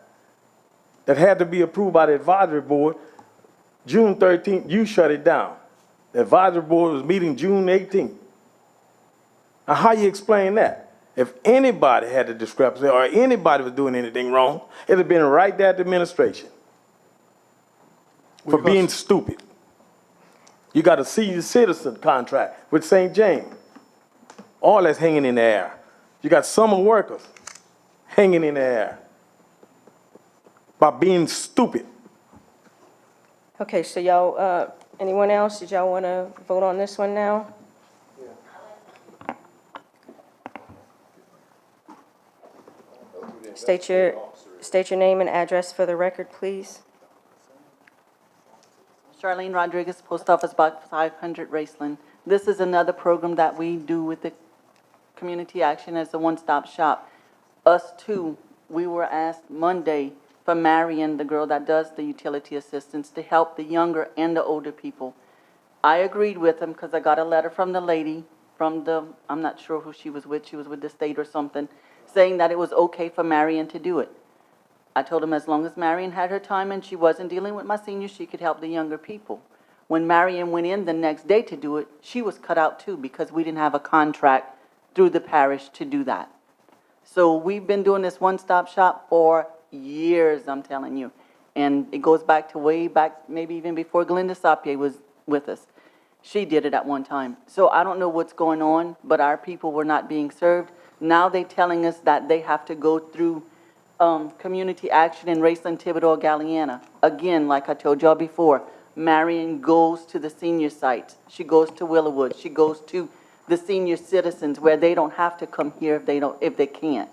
that had to be approved by the advisory board. June 13th, you shut it down. The advisory board was meeting June 18th. Now, how you explain that? If anybody had a discrepancy or anybody was doing anything wrong, it'd have been right there at the administration for being stupid. You got a senior citizen contract with St. James. All that's hanging in the air. You got summer workers hanging in the air by being stupid. Okay, so y'all, anyone else? Did y'all want to vote on this one now? State your name and address for the record, please. Charlene Rodriguez, Post Office Box 500, Raceland, This is another program that we do with the Community Action as a one-stop shop. Us too, we were asked Monday for Marion, the girl that does the utility assistance, to help the younger and the older people. I agreed with him because I got a letter from the lady from the, I'm not sure who she was with the state or something, saying that it was okay for Marion to do it. I told him as long as Marion had her time and she wasn't dealing with my seniors, she could help the younger people. When Marion went in the next day to do it, she was cut out too because we didn't have a contract through the parish to do that. So we've been doing this one-stop shop for years, I'm telling you. And it goes back to way back, maybe even before Glenda Sapie was with us. She did it at one time. So I don't know what's going on, but our people were not being served. Now they're telling us that they have to go through Community Action in Raceland, Thibodeau, Galliana. Again, like I told y'all before, Marion goes to the senior sites. She goes to Willowwood. She goes to the senior citizens where they don't have to come here if they can't.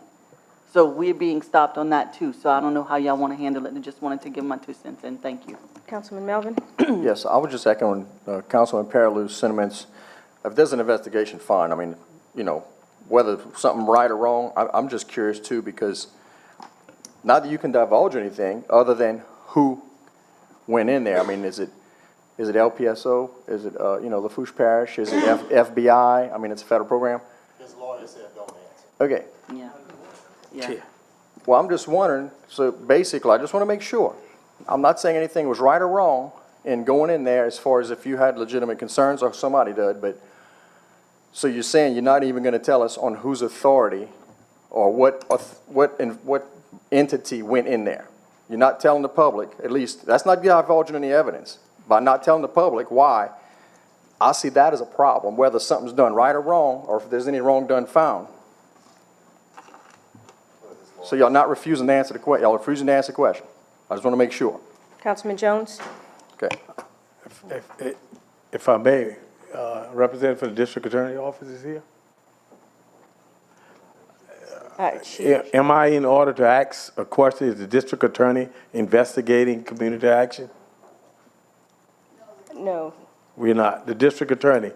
So we're being stopped on that too. So I don't know how y'all want to handle it. I just wanted to give my 2 cents in. Thank you. Councilman Melvin? Yes, I was just echoing Councilman Perilou's sentiments. If there's an investigation, fine. I mean, you know, whether something right or wrong, I'm just curious too, because not that you can divulge anything other than who went in there. I mean, is it LPSO? Is it, Lafourche Parish? Is it FBI? I mean, it's a federal program. His lawyer said don't answer. Okay. Yeah. Yeah. Well, I'm just wondering, so basically, I just want to make sure. I'm not saying anything was right or wrong in going in there as far as if you had legitimate concerns or somebody did, but so you're saying you're not even going to tell us on whose authority or what entity went in there. You're not telling the public, at least, that's not divulging any evidence. By not telling the public why, I see that as a problem, whether something's done right or wrong, or if there's any wrong done found. So y'all not refusing to answer the question, y'all refusing to answer the question. I just want to make sure. Councilman Jones? Okay. If I may, representative for the district attorney office is here. Am I in order to ask a question? Is the district attorney investigating community action? No. We're not. The district attorney,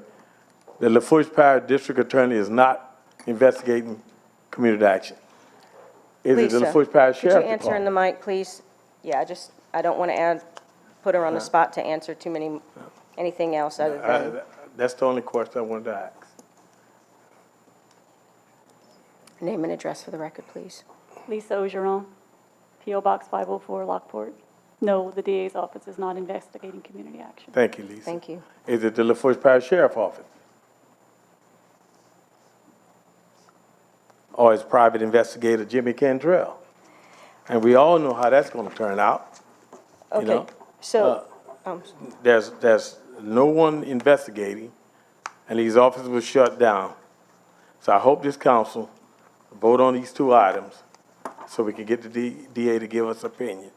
the Lafourche Parish district attorney is not investigating community action. Is it Please, the sir. Lafourche Parish Could Sheriff you answer in the Department? mic, please? Yeah, I don't want to put her on the spot to answer anything else other than. That's the only question I wanted to ask. Name and address for the record, please. Lisa Ogeron, P.O. Box 504, Lockport. No, the DA's office is not investigating community action. Thank you, Lisa. Thank you. Is it the Lafourche Parish Sheriff Office? Or is private investigator Jimmy Cantrell? And we all know how that's going to turn out. You Okay, know? so, There's no one investigating, and these offices were shut down. So I hope this council vote on these 2 items so we can get the DA to give us opinion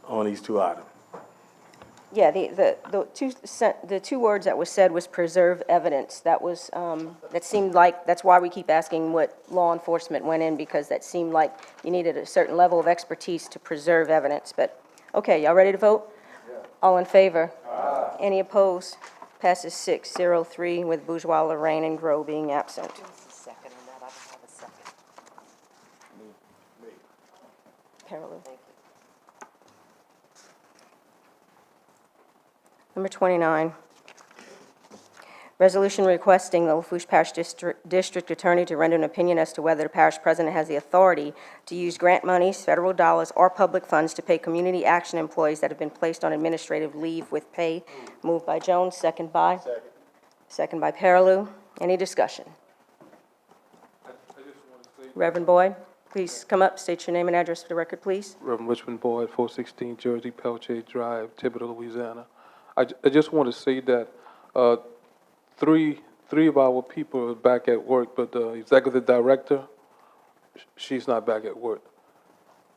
on these 2 items. yeah, the 2 words that was said was preserve evidence. That was, that seemed like, that's why we keep asking what law enforcement went in, because that seemed like you needed a certain level of expertise to preserve evidence. But, okay, y'all ready to vote? Yeah. All in favor? Aye. Any opposed? Passes 6-0-3 with Bourgeois, Lorraine, and Grow being absent. Second on that, I don't have a second. Parallel. Number 29, resolution requesting the Lafourche Parish District Attorney to render an opinion as to whether the parish president has the authority to use grant monies, federal dollars, or public funds to pay community action employees that have been placed on administrative leave with pay. Moved by Jones, second by? Second by Parallel. Any discussion? Reverend Boyd, please come up, state your name and address for the record, please. Reverend Richmond Boyd, 416 Jersey Pelche Drive, Thibodeau, Louisiana. I just want to say that three of our people are back at work, but the executive director, she's not back at work.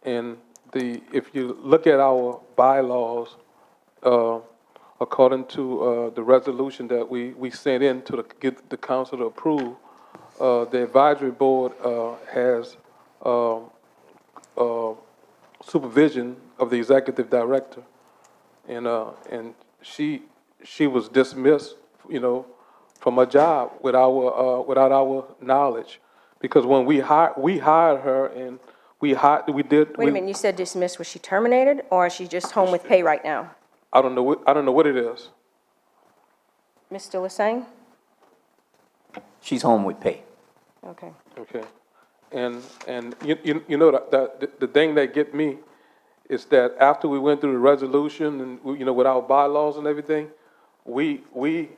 And if you look at our bylaws, according to the resolution that we sent in to get the council to approve, the advisory board has supervision of the executive director, and she was dismissed, from a job without our knowledge. Because when we hired her and we did. Wait a minute, you said dismissed. Was she terminated, or is she just home with pay right now? I don't know what it is. Mr. Lasang? She's home with pay. Okay. Okay. And you know, the thing that get me is that after we went through the resolution and, with our bylaws and everything, we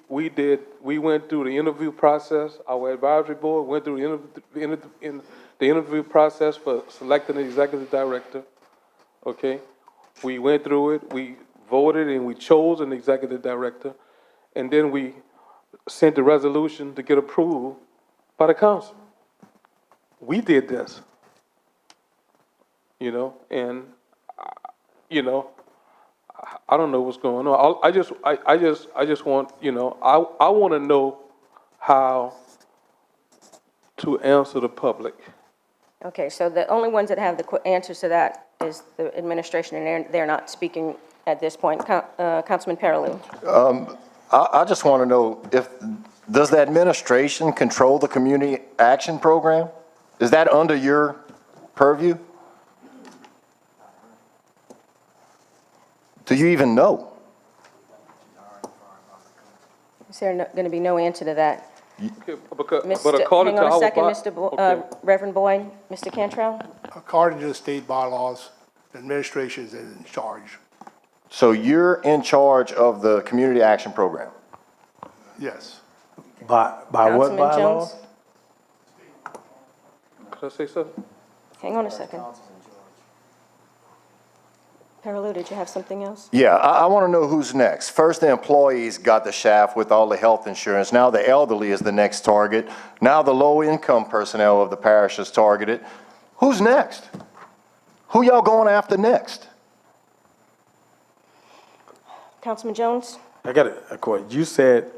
went through the interview process. Our advisory board went through the interview process for selecting the executive director. Okay? We went through it, we voted and we chose an executive director, and then we sent the resolution to get approved by the council. We did this, and, I don't know what's going on. I just want, I want to know how to answer the public. Okay, so the only ones that have the answers to that is the administration, and they're not speaking at this point. Councilman Paralew. I just want to know does the administration control the community action program? Is that under your purview? Do you even know? Is there going to be no answer to that? Okay, but according to hang on a our second, okay. Reverend Boyd, Mr. Cantrell? According to the state bylaws, the administration is in charge. So you're in charge of the community action program? Yes. By what Councilman bylaw? Jones? Could I say something? Hang on a second. Paralew, did you have something else? Yeah, I want to know who's next. First, the employees got the shaft with all the health insurance. Now the elderly is the next target. Now the low-income personnel of the parish is targeted. Who's next? Who y'all going after next? Councilman Jones? I got a question. You said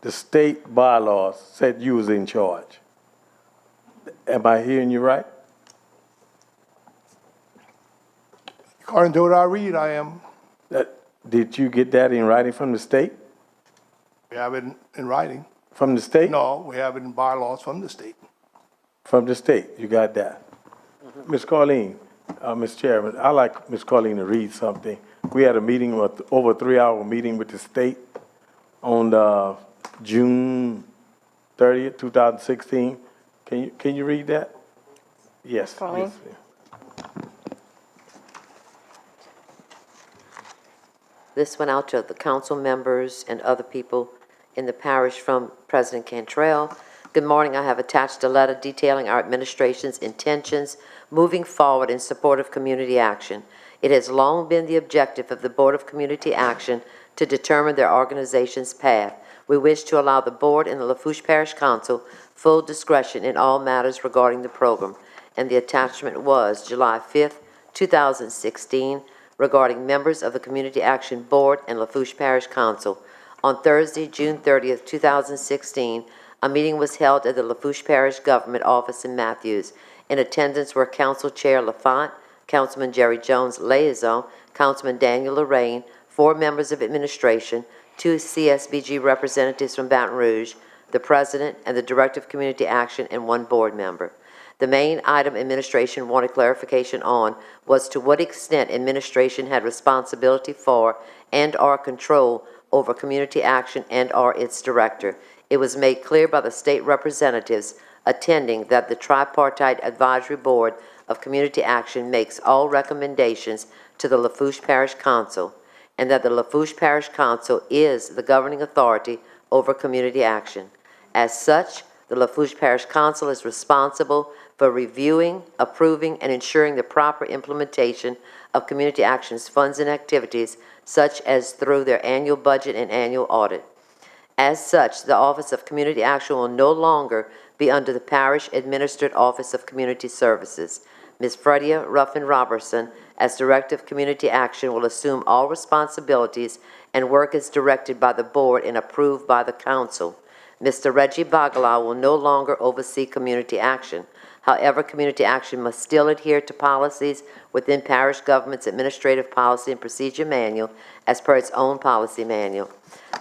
the state bylaws said you was in charge. Am I hearing you right? According to what I read, I am. Did you get that in writing from the state? We have it in writing. From the state? No, we have it in bylaws from the state. From the state, you got that. Ms. Carleen, Mr. Chairman, I'd like Ms. Carleen to read something. We had a meeting, over a 3-hour meeting with the state on June 30th, 2016. Can you read that? Yes. Carleen? Yes. This went out to the council members and other people in the parish from President Cantrell. Good morning. I have attached a letter detailing our administration's intentions moving forward in support of community action. It has long been the objective of the Board of Community Action to determine their organization's path. We wish to allow the board and the Lafourche Parish Council full discretion in all matters regarding the program. And the attachment was July 5th, 2016, regarding members of the Community Action Board and Lafourche Parish Council. On Thursday, June 30th, 2016, a meeting was held at the Lafourche Parish Government Office in Matthews. In attendance were Council Chair LaFont, Councilman Jerry Jones, Liaison, Councilman Daniel Lorraine, 4 members of administration, 2 CSBG representatives from Baton Rouge, the President and the Director of Community Action, and 1 board member. The main item administration wanted clarification on was to what extent administration had responsibility for and/or control over community action and/or its director. It was made clear by the state representatives attending that the Tripartite Advisory Board of Community Action makes all recommendations to the Lafourche Parish Council, and that the Lafourche Parish Council is the governing authority over community action. As such, the Lafourche Parish Council is responsible for reviewing, approving, and ensuring the proper implementation of community action's funds and activities, such as through their annual budget and annual audit. As such, the Office of Community Action will no longer be under the Parish-administered Office of Community Services. Ms. Fredia Ruffin-Robertson, as Director of Community Action, will assume all responsibilities and work as directed by the Board and approved by the Council. Mr. Reggie Bagala will no longer oversee community action. However, community action must still adhere to policies within parish government's administrative policy and procedure manual as per its own policy manual.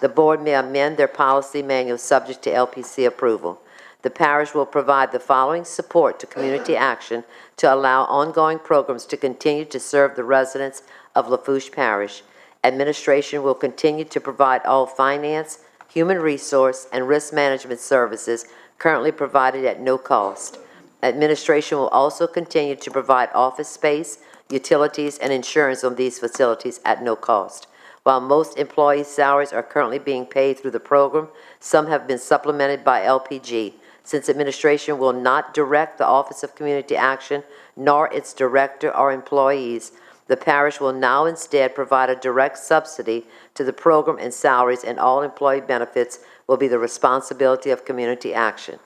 The board may amend their policy manual subject to LPC approval. The parish will provide the following support to community action to allow ongoing programs to continue to serve the residents of Lafourche Parish. Administration will continue to provide all finance, human resource, and risk management services currently provided at no cost. Administration will also continue to provide office space, utilities, and insurance on these facilities at no cost. While most employees' salaries are currently being paid through the program, some have been supplemented by LPG. Since administration will not direct the Office of Community Action, nor its director or employees, the parish will now instead provide a direct subsidy to the program, and salaries and all employee benefits will be the responsibility of Community Action.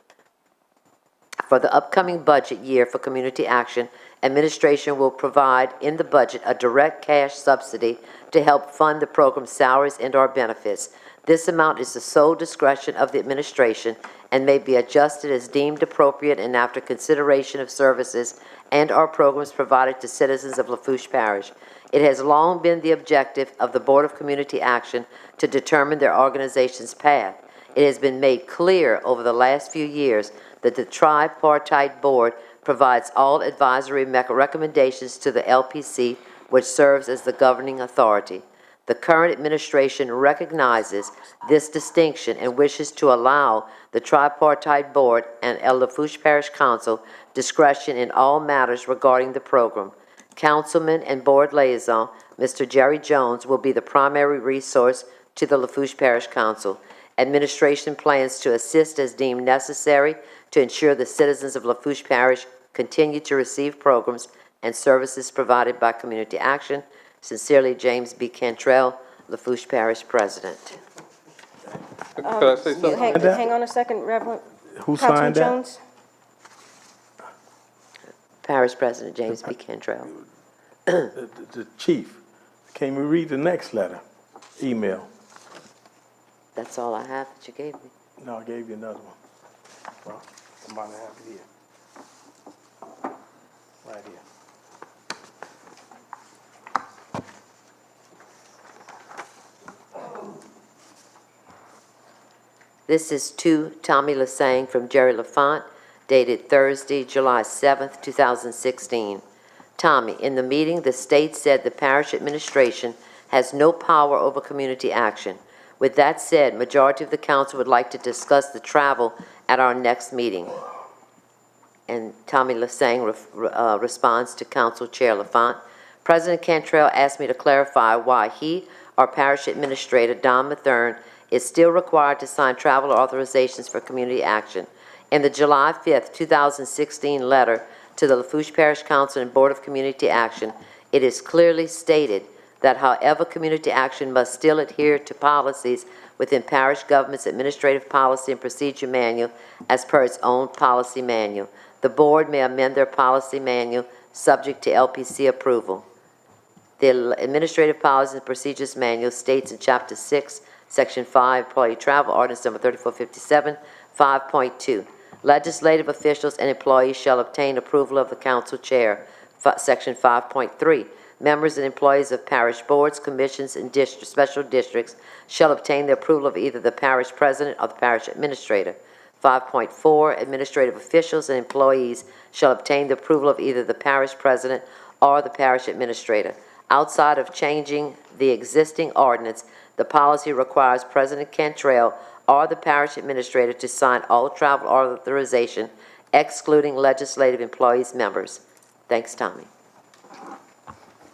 For the upcoming budget year for Community Action, administration will provide in the budget a direct cash subsidy to help fund the program's salaries and/or benefits. This amount is the sole discretion of the administration and may be adjusted as deemed appropriate and after consideration of services and/or programs provided to citizens of Lafourche Parish. It has long been the objective of the Board of Community Action to determine their organization's path. It has been made clear over the last few years that the tripartite board provides all advisory recommendations to the LPC, which serves as the governing authority. The current administration recognizes this distinction and wishes to allow the tripartite board and Lafourche Parish Council discretion in all matters regarding the program. Councilman and board liaison, Mr. Jerry Jones, will be the primary resource to the Lafourche Parish Council. Administration plans to assist as deemed necessary to ensure the citizens of Lafourche Parish continue to receive programs and services provided by Community Action. Sincerely, James B. Cantrell, Lafourche Parish President. Could I say something? Hang on a second, Reverend. Who Councilman signed that? Jones? Parish President James B. Cantrell. The chief. Can we read the next letter? Email. That's all I have that you gave me. No, I gave you another one. Well, I might have it here. Right here. This is to Tommy Lassang from Jerry LaFont, dated Thursday, July 7th, 2016. Tommy, in the meeting, the state said the parish administration has no power over Community Action. With that said, majority of the council would like to discuss the travel at our next meeting. And Tommy Lassang responds to Council Chair LaFont. President Cantrell asked me to clarify why he, our parish administrator, Don Mathern, is still required to sign travel authorizations for Community Action. In the July 5th, 2016 letter to the Lafourche Parish Council and Board of Community Action, it is clearly stated that however Community Action must still adhere to policies within parish government's administrative policy and procedure manual as per its own policy manual. The board may amend their policy manual subject to LPC approval. The Administrative Policies and Procedures Manual states in Chapter 6, Section 5, Employee Travel Ordinance Number 3457, 5.2, legislative officials and employees shall obtain approval of the council chair. Section 5.3, members and employees of parish boards, commissions, and special districts shall obtain the approval of either the parish president or the parish administrator. 5.4, administrative officials and employees shall obtain the approval of either the parish president or the parish administrator. Outside of changing the existing ordinance, the policy requires President Cantrell or the parish administrator to sign all travel authorization, excluding legislative employees members. Thanks, Tommy.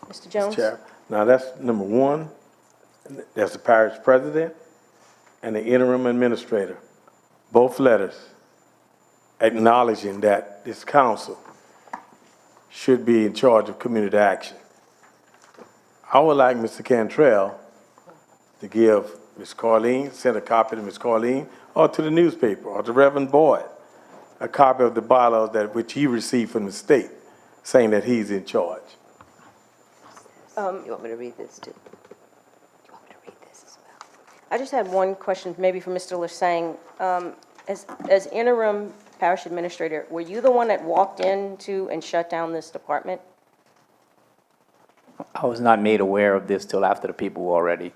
Mr. Jones? Chair. Now, that's number one. That's the parish president and the interim administrator. Both letters acknowledging that this council should be in charge of community action. I would like Mr. Cantrell to give Ms. Carleen, send a copy to Ms. Carleen, or to the newspaper, or to Reverend Boyd, a copy of the bylaws that which he received from the state, saying that he's in charge. You want me to read this too? You want me to read this as well? I just had one question, maybe for Mr. Lassang. As interim parish administrator, were you the one that walked into and shut down this department? I was not made aware of this till after the people were already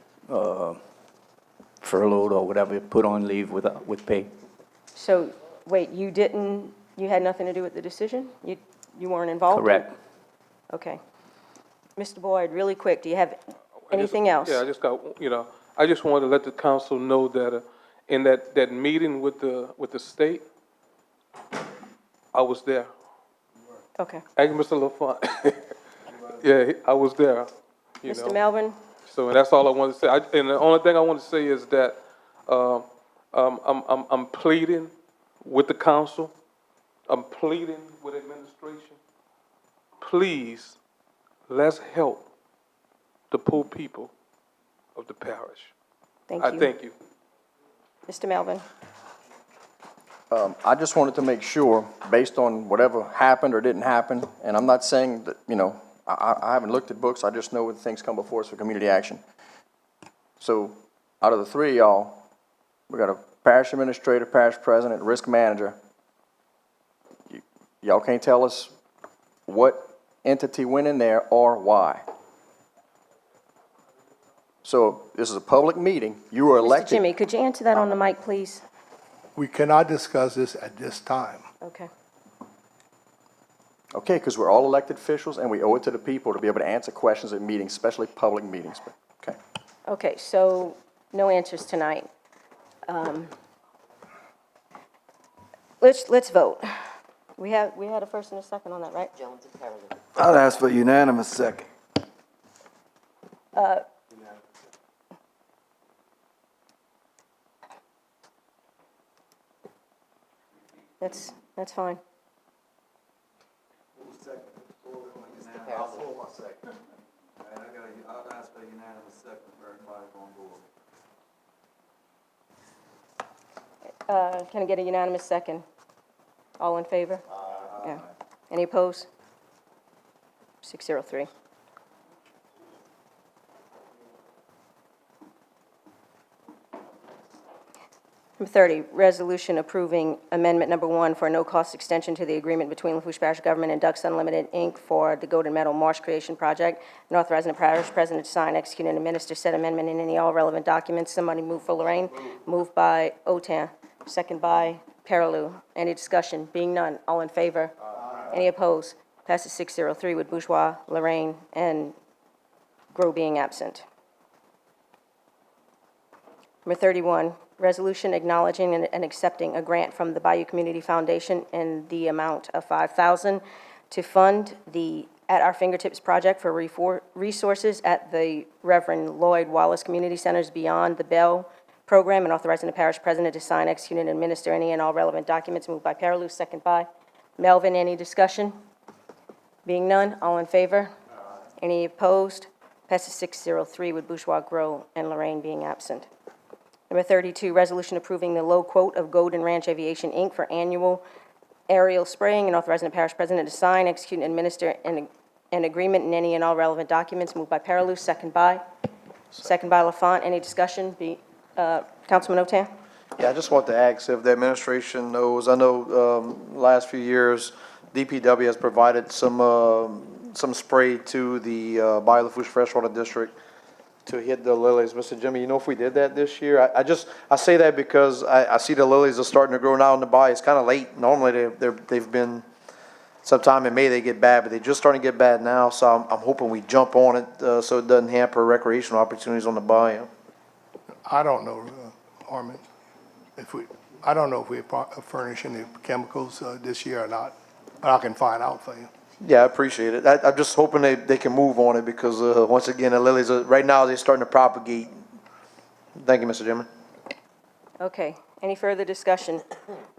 furloughed or whatever, put on leave with pay. So, wait, you had nothing to do with the decision? You weren't involved? Correct. Okay. Mr. Boyd, really quick, do you have anything else? Yeah, I just got, I just wanted to let the council know that in that meeting with the state, I was there. Okay. Thank you, Mr. LaFont. Yeah, I was there, Mr. Melvin? So, and that's all I wanted to say. And the only thing I want to say is that I'm pleading with the council. I'm pleading with administration. Please, let's help the poor people of the parish. Thank I you. thank you. Mr. Melvin? I just wanted to make sure, based on whatever happened or didn't happen, and I'm not saying that, I haven't looked at books, I just know when things come before us for community action. So, out of the three of y'all, we got a parish administrator, parish president, risk manager. Y'all can't tell us what entity went in there or why. So, this is a public meeting, you were Mr. elected. Jimmy, could you answer that on the mic, please? We cannot discuss this at this time. Okay. Okay, because we're all elected officials and we owe it to the people to be able to answer questions at meetings, especially public meetings, but, okay. Okay, so no answers tonight. Let's vote. We had a first and a second on that, right? Jones and Parallel. I'd ask for unanimous second. That's fine. I'd ask for unanimous second for everybody on board. Can I get a unanimous second? All in favor? Yeah. Any opposed? 603. Number 30, resolution approving amendment number 1 for a no-cost extension to the agreement between Lafourche Parish Government and Ducks Unlimited, Inc. for the Golden Meadow Marsh Creation Project, and authorizing the parish president to sign, execute, and administer said amendment in any all relevant documents. Somebody move for Lorraine. Moved by Otan, second by Parallel. Any discussion? Being none, all in favor? Any opposed? Passes 603 with Bourgeois, Lorraine, and Grow being absent. Number 31, resolution acknowledging and accepting a grant from the Bayou Community Foundation in the amount of $5,000 to fund the At Our Fingertips project for resources at the Reverend Lloyd Wallace Community Centers Beyond the Bell program, and authorizing the parish president to sign, execute, and administer any and all relevant documents. Moved by Paraloo, second by Melvin. Any discussion? Being none, all in favor? Any opposed? Passes 603 with Bourgeois, Grow, and Lorraine being absent. Number 32, resolution approving the low quote of Golden Ranch Aviation, Inc. for annual aerial spraying, and authorizing the parish president to sign, execute, and administer an agreement in any and all relevant documents. Moved by Paraloo, second by Lafont. Any discussion? Councilman Otan? Yeah, I just want to ask if the administration knows, I know, last few years, DPW has provided some spray to the Bayou Lafourche Freshwater District to hit the lilies. Mr. Jimmy, you know if we did that this year? I say that because I see the lilies are starting to grow now in the bayou. It's kind of late. Normally they've been, sometime in May they get bad, but they're just starting to get bad now. So I'm hoping we jump on it so it doesn't hamper recreational opportunities on the bayou. I don't know, Armin, I don't know if we furnish any chemicals this year or not, but I can find out for you. Yeah, I appreciate it. I'm just hoping they can move on it because, once again, the lilies, right now, they're starting to propagate. Thank you, Mr. Chairman. Okay. Any further discussion?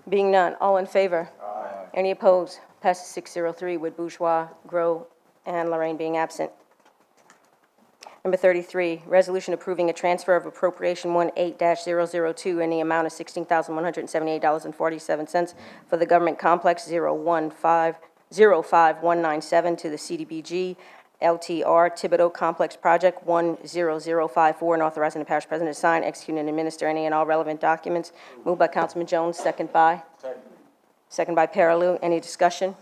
Being none, all in favor? Aye. Any opposed? Passes 603 with Bourgeois, Grow, and Lorraine being absent. Number 33, resolution approving a transfer of appropriation 18-002 in the amount of $16,178.47 for the government complex 05197 to the CDBG LTR Thibodeau Complex Project 10054, and authorizing the parish president to sign, execute, and administer any and all relevant documents. Moved by Councilman Jones, second by Paraloo. Any discussion?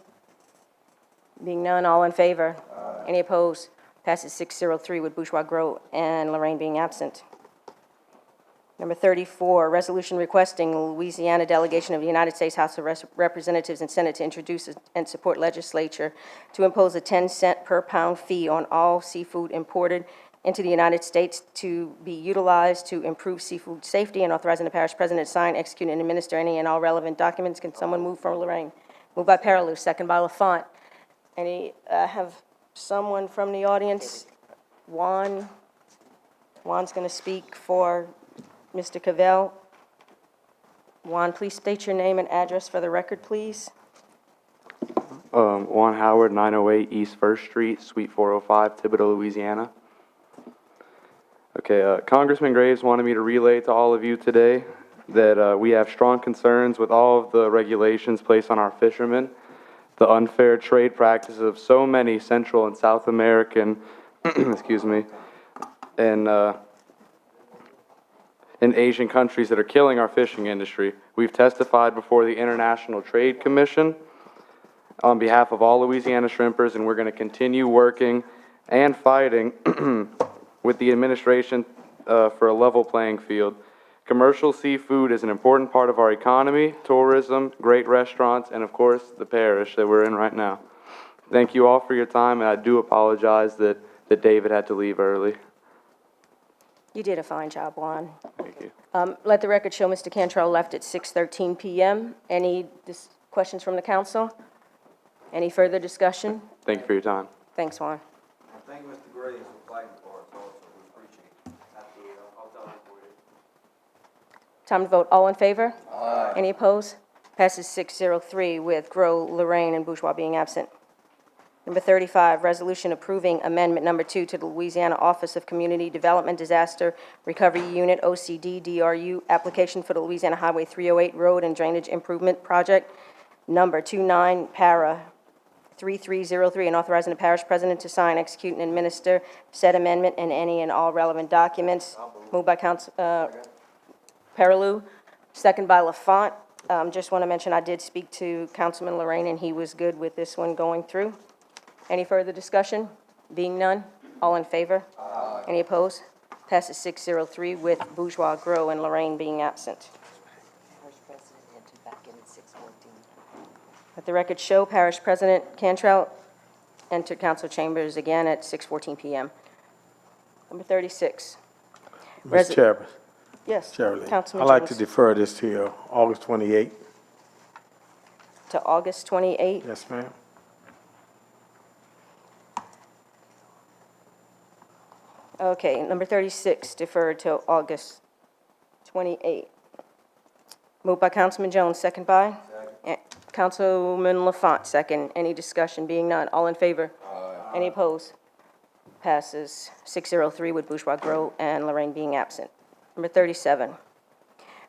Being none, all in favor? Any opposed? Passes 603 with Bourgeois, Grow, and Lorraine being absent. Number 34, resolution requesting the Louisiana delegation of the United States House of Representatives and Senate to introduce and support legislature to impose a 10-cent per pound fee on all seafood imported into the United States to be utilized to improve seafood safety, and authorizing the parish president to sign, execute, and administer any and all relevant documents. Can someone move for Lorraine? Moved by Paraloo, second by Lafont. Have someone from the audience? Juan's going to speak for Mr. Cavell. Juan, please state your name and address for the record, please. Juan Howard, 908 East First Street, Suite 405, Thibodaux, Louisiana. Okay, Congressman Graves wanted me to relay to all of you today that we have strong concerns with all of the regulations placed on our fishermen, the unfair trade practices of so many Central and South American, excuse me, and Asian countries that are killing our fishing industry. We've testified before the International Trade Commission on behalf of all Louisiana shrimpers, and we're going to continue working and fighting with the administration for a level playing field. Commercial seafood is an important part of our economy, tourism, great restaurants, and of course, the parish that we're in right now. Thank you all for your time, and I do apologize that David had to leave early. You did a fine job, Juan. Thank you. Let the record show Mr. Cantrell left at 6:13 p.m. Any questions from the council? Any further discussion? Thank you for your time. Thanks, Juan. Thank you, Mr. Graves, for fighting for us also. We appreciate it. Absolutely. I'll tell him for you. Time to vote. All in favor? Aye. Any opposed? Passes 603 with Grow, Lorraine, and Bourgeois being absent. Number 35, resolution approving amendment number 2 to the Louisiana Office of Community Development Disaster Recovery Unit, OCD DRU, application for the Louisiana Highway 308 Road and Drainage Improvement Project, number 29, para 3303, and authorizing the parish president to sign, execute, and administer said amendment and any and all relevant documents. Moved by Paraloo, second by Lafont. Just want to mention I did speak to Councilman Lorraine, and he was good with this one going through. Any further discussion? Being none, all in favor? Aye. Any opposed? Passes 603 with Bourgeois, Grow, and Lorraine being absent. Parish President entered back in at 6:14. Let the record show Parish President Cantrell entered council chambers again at 6:14 p.m. Number 36. Mr. Chairman, Yes, Chairman, Councilman I'd like to Jones. defer this to August 28th. To August 28. Yes, ma'am. Okay, number 36, deferred till August 28. Moved by Councilman Jones, second by? Councilman Lafont, second. Any discussion? Being none, all in favor? Any opposed? Passes 603 with Bourgeois, Grow, and Lorraine being absent. Number 37,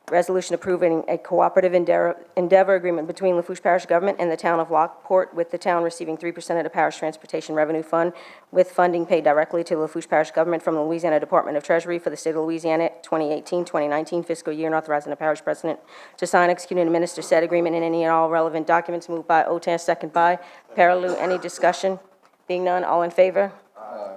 resolution approving a cooperative endeavor agreement between Lafourche Parish Government and the town of Lockport, with the town receiving 3% of the parish transportation revenue fund, with funding paid directly to Lafourche Parish Government from the Louisiana Department of Treasury for the state of Louisiana 2018-2019 fiscal year, and authorizing the parish president to sign, execute, and administer said agreement and any and all relevant documents. Moved by Otan, second by Paraloo. Any discussion? Being none, all in favor?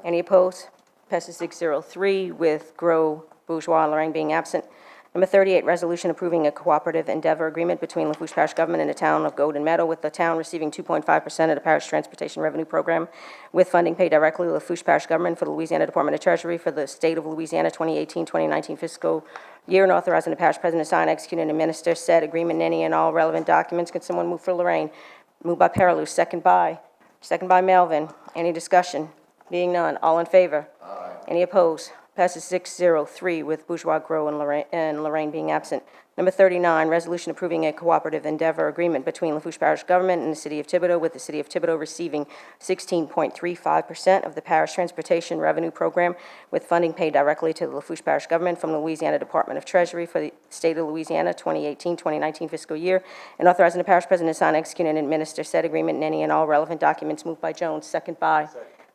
Any opposed? Passes 603 with Grow, Bourgeois, and Lorraine being absent. Number 38, resolution approving a cooperative endeavor agreement between Lafourche Parish Government and the town of Golden Meadow, with the town receiving 2.5% of the parish transportation revenue program, with funding paid directly to Lafourche Parish Government for the Louisiana Department of Treasury for the state of Louisiana 2018-2019 fiscal year, and authorizing the parish president to sign, execute, and administer said agreement and any and all relevant documents. Can someone move for Lorraine? Moved by Paraloo, second by Melvin. Any discussion? Being none, all in favor? Any opposed? Passes 603 with Bourgeois, Grow, and Lorraine being absent. Number 39, resolution approving a cooperative endeavor agreement between Lafourche Parish Government and the City of Thibodaux, with the City of Thibodaux receiving 16.35% of the parish transportation revenue program, with funding paid directly to the Lafourche Parish Government from the Louisiana Department of Treasury for the state of Louisiana 2018-2019 fiscal year, and authorizing the parish president to sign, execute, and administer said agreement and any and all relevant documents. Moved by Jones, second by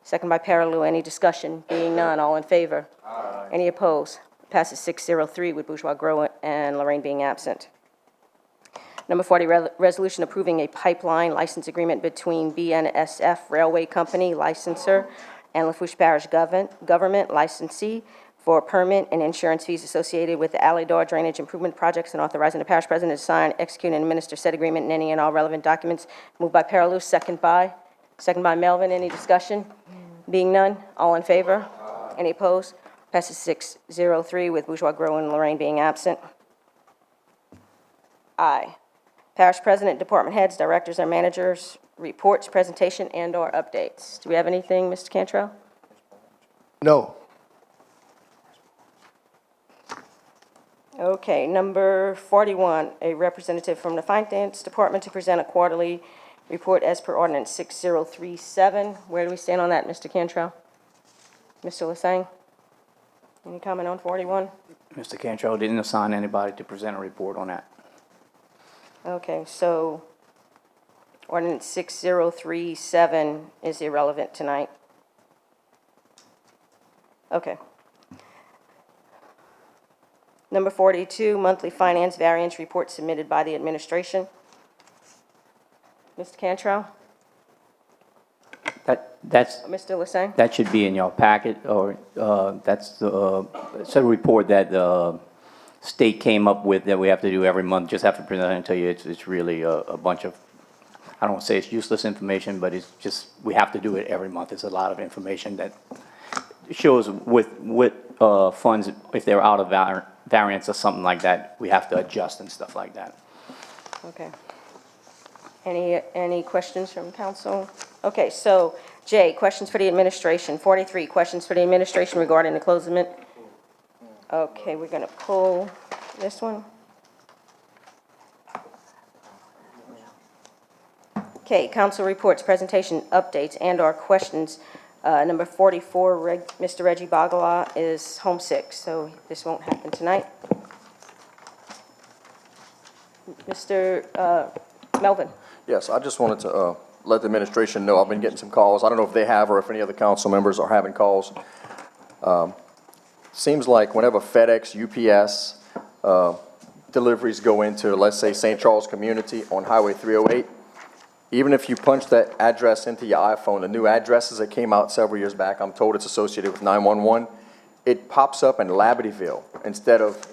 Paraloo. Any discussion? Being none, all in favor? Any opposed? Passes 603 with Bourgeois, Grow, and Lorraine being absent. Number 40, resolution approving a pipeline license agreement between BNSF Railway Company, licensor, and Lafourche Parish Government, licensee, for permit and insurance fees associated with the alley door drainage improvement projects and authorizing the parish president to sign, execute, and administer said agreement and any and all relevant documents. Moved by Paraluz, second by Melvin. Any discussion? Being none, all in favor? Any opposed? Passes 603 with Bourgeois, Grow, and Lorraine being absent. I. Parish president, department heads, directors, and managers, reports, presentation, and/or updates. Do we have anything, Mr. Cantrell? No. Okay, number 41, a representative from the Finance Department to present a quarterly report as per ordinance 6037. Where do we stand on that, Mr. Cantrell? Mr. Lasang? Any comment on 41? Mr. Cantrell didn't assign anybody to present a report on that. Okay, so ordinance 6037 is irrelevant tonight. Okay. Number 42, monthly finance variance report submitted by the administration. Mr. Cantrell? That's Mr. Lasang? That should be in your packet, or that's the, it's a report that the state came up with that we have to do every month. Just have to present it to you. It's really a bunch of, I don't want to say it's useless information, but it's just, we have to do it every month. It's a lot of information that shows with funds, if they're out of variance or something like that, we have to adjust and stuff like that. Okay. Any questions from council? Okay, so J, questions for the administration. 43, questions for the administration regarding the closement. Okay, we're going to pull this one. Okay, council reports, presentation, updates, and/or questions. Number 44, Mr. Reggie Bagala is homesick, so this won't happen tonight. Mr. Melvin. Yes, I just wanted to let the administration know, I've been getting some calls. I don't know if they have or if any other council members are having calls. Seems like whenever FedEx, UPS deliveries go into, let's say, St. Charles community on Highway 308, even if you punch that address into your iPhone, the new addresses that came out several years back, I'm told it's associated with 911, it pops up in Labadeville instead of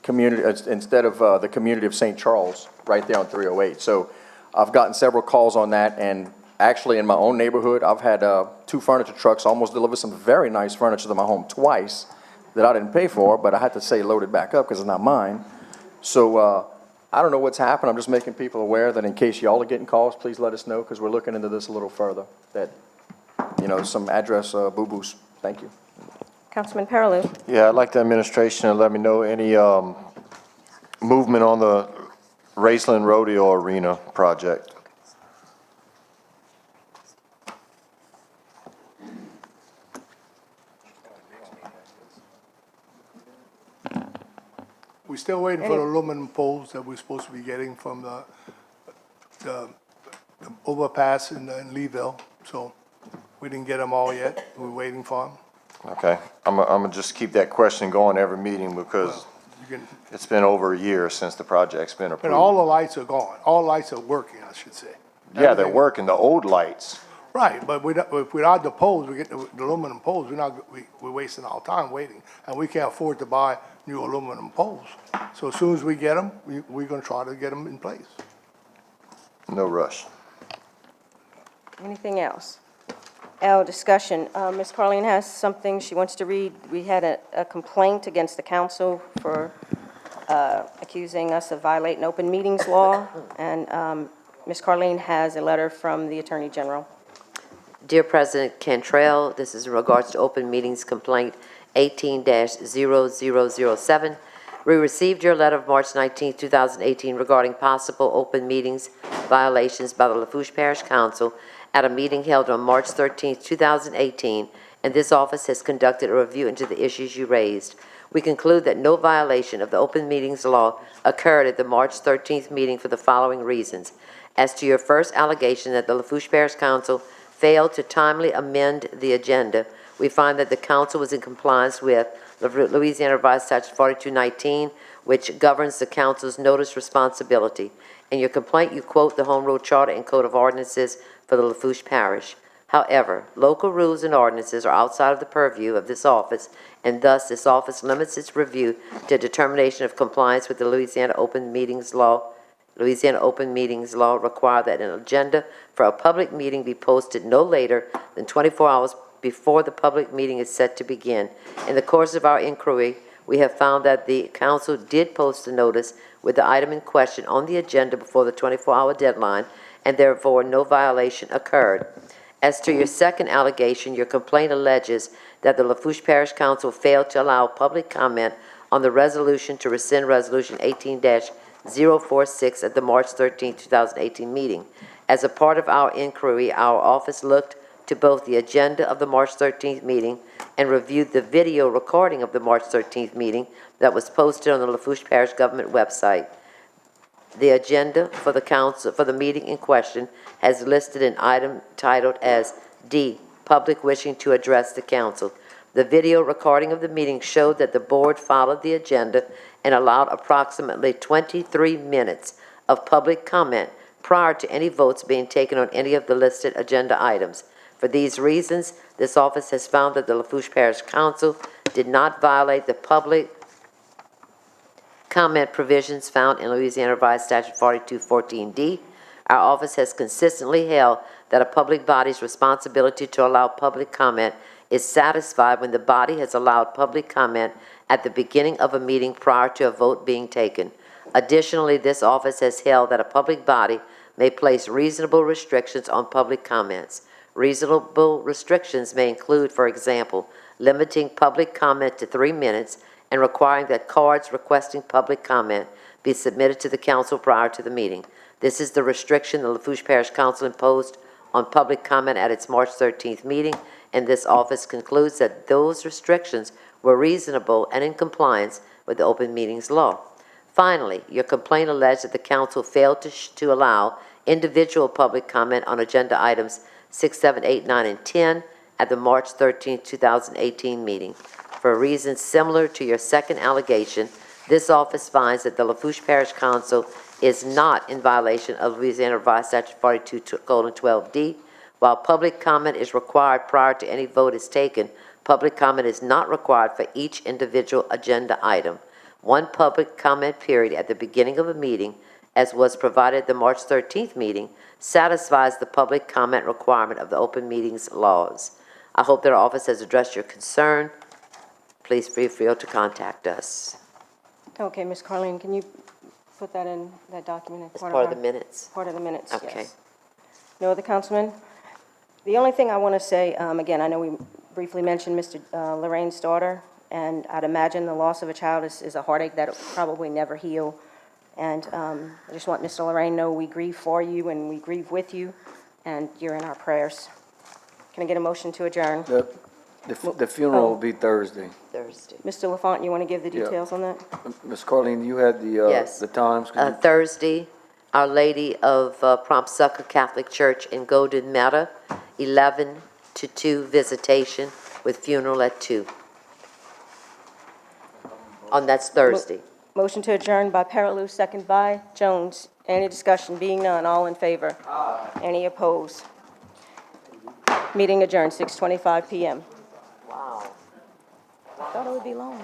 the community of St. Charles right there on 308. So I've gotten several calls on that, and actually in my own neighborhood, I've had 2 furniture trucks almost deliver some very nice furniture to my home twice that I didn't pay for, but I had to say load it back up because it's not mine. So I don't know what's happened. I'm just making people aware that in case y'all are getting calls, please let us know because we're looking into this a little further, that, you know, some address boo-boos. Thank you. Councilman Paraloo. Yeah, I'd like the administration to let me know any movement on the Raceland Rodeo Arena project. We're still waiting for the aluminum poles that we're supposed to be getting from the overpass in Leeville. So we didn't get them all yet. We're waiting for them. Okay, I'm gonna just keep that question going every meeting because it's been over a year since the project's been approved. And all the lights are gone. All lights are working, I should say. Yeah, they're working, the old lights. Right, but if without the poles, we get the aluminum poles, we're wasting our time waiting, and we can't afford to buy new aluminum poles. So as soon as we get them, we're gonna try to get them in place. No rush. Anything else? L, discussion. Ms. Carleen has something she wants to read. We had a complaint against the council for accusing us of violating open meetings law, and Ms. Carleen has a letter from the Attorney General. Dear President Cantrell, this is in regards to open meetings complaint 18-0007. We received your letter of March 19, 2018 regarding possible open meetings violations by the Lafourche Parish Council at a meeting held on March 13, 2018, and this office has conducted a review into the issues you raised. We conclude that no violation of the open meetings law occurred at the March 13th meeting for the following reasons. As to your first allegation that the Lafourche Parish Council failed to timely amend the agenda, we find that the council was in compliance with Louisiana Revised Statute 4219, which governs the council's notice responsibility. In your complaint, you quote the Home Rule Charter and Code of Ordinances for the Lafourche Parish. However, local rules and ordinances are outside of the purview of this office and thus this office limits its review to determination of compliance with the Louisiana Open Meetings Law. Louisiana Open Meetings Law require that an agenda for a public meeting be posted no later than 24 hours before the public meeting is set to begin. In the course of our inquiry, we have found that the council did post a notice with the item in question on the agenda before the 24-hour deadline, and therefore no violation occurred. As to your second allegation, your complaint alleges that the Lafourche Parish Council failed to allow public comment on the resolution to rescind Resolution 18-046 at the March 13, 2018 meeting. As a part of our inquiry, our office looked to both the agenda of the March 13th meeting and reviewed the video recording of the March 13th meeting that was posted on the Lafourche Parish government website. The agenda for the council, for the meeting in question, has listed an item titled as D, Public Wishing to Address the Council. The video recording of the meeting showed that the board followed the agenda and allowed approximately 23 minutes of public comment prior to any votes being taken on any of the listed agenda items. For these reasons, this office has found that the Lafourche Parish Council did not violate the public comment provisions found in Louisiana Revised Statute 4214D. Our office has consistently held that a public body's responsibility to allow public comment is satisfied when the body has allowed public comment at the beginning of a meeting prior to a vote being taken. Additionally, this office has held that a public body may place reasonable restrictions on public comments. Reasonable restrictions may include, for example, limiting public comment to 3 minutes and requiring that cards requesting public comment be submitted to the council prior to the meeting. This is the restriction the Lafourche Parish Council imposed on public comment at its March 13th meeting, and this office concludes that those restrictions were reasonable and in compliance with the Open Meetings Law. Finally, your complaint alleged that the council failed to allow individual public comment on agenda items 6, 7, 8, 9, and 10 at the March 13, 2018 meeting. For reasons similar to your second allegation, this office finds that the Lafourche Parish Council is not in violation of Louisiana Revised Statute 42:12D. While public comment is required prior to any vote is taken, public comment is not required for each individual agenda item. One public comment period at the beginning of a meeting, as was provided at the March 13th meeting, satisfies the public comment requirement of the Open Meetings laws. I hope that our office has addressed your concern. Please feel free to contact us. Okay, Ms. Carlene, can you put that in that document? As part of the minutes? Part of the minutes, yes. Okay. No other councilman? The only thing I want to say, again, I know we briefly mentioned Mr. Lorraine's daughter, and I'd imagine the loss of a child is a heartache that will probably never heal. And I just want Mr. Lorraine to know we grieve for you and we grieve with you, and you're in our prayers. Can I get a motion to adjourn? The funeral will be Thursday. Thursday. Mr. LaFont, you want to give the Yeah. details on that? Ms. Carlene, you had Yes. the times? Can you- Thursday, Our Lady of Prompt Succor Catholic Church in Golden Meadow, 11 to 2 visitation with funeral at 2. That's Thursday. Motion to adjourn by Paraloo, second by Jones. Any discussion? Being none, all in favor? Aye. Any opposed? Meeting adjourned, 6:25 PM. Wow. I thought it would be long.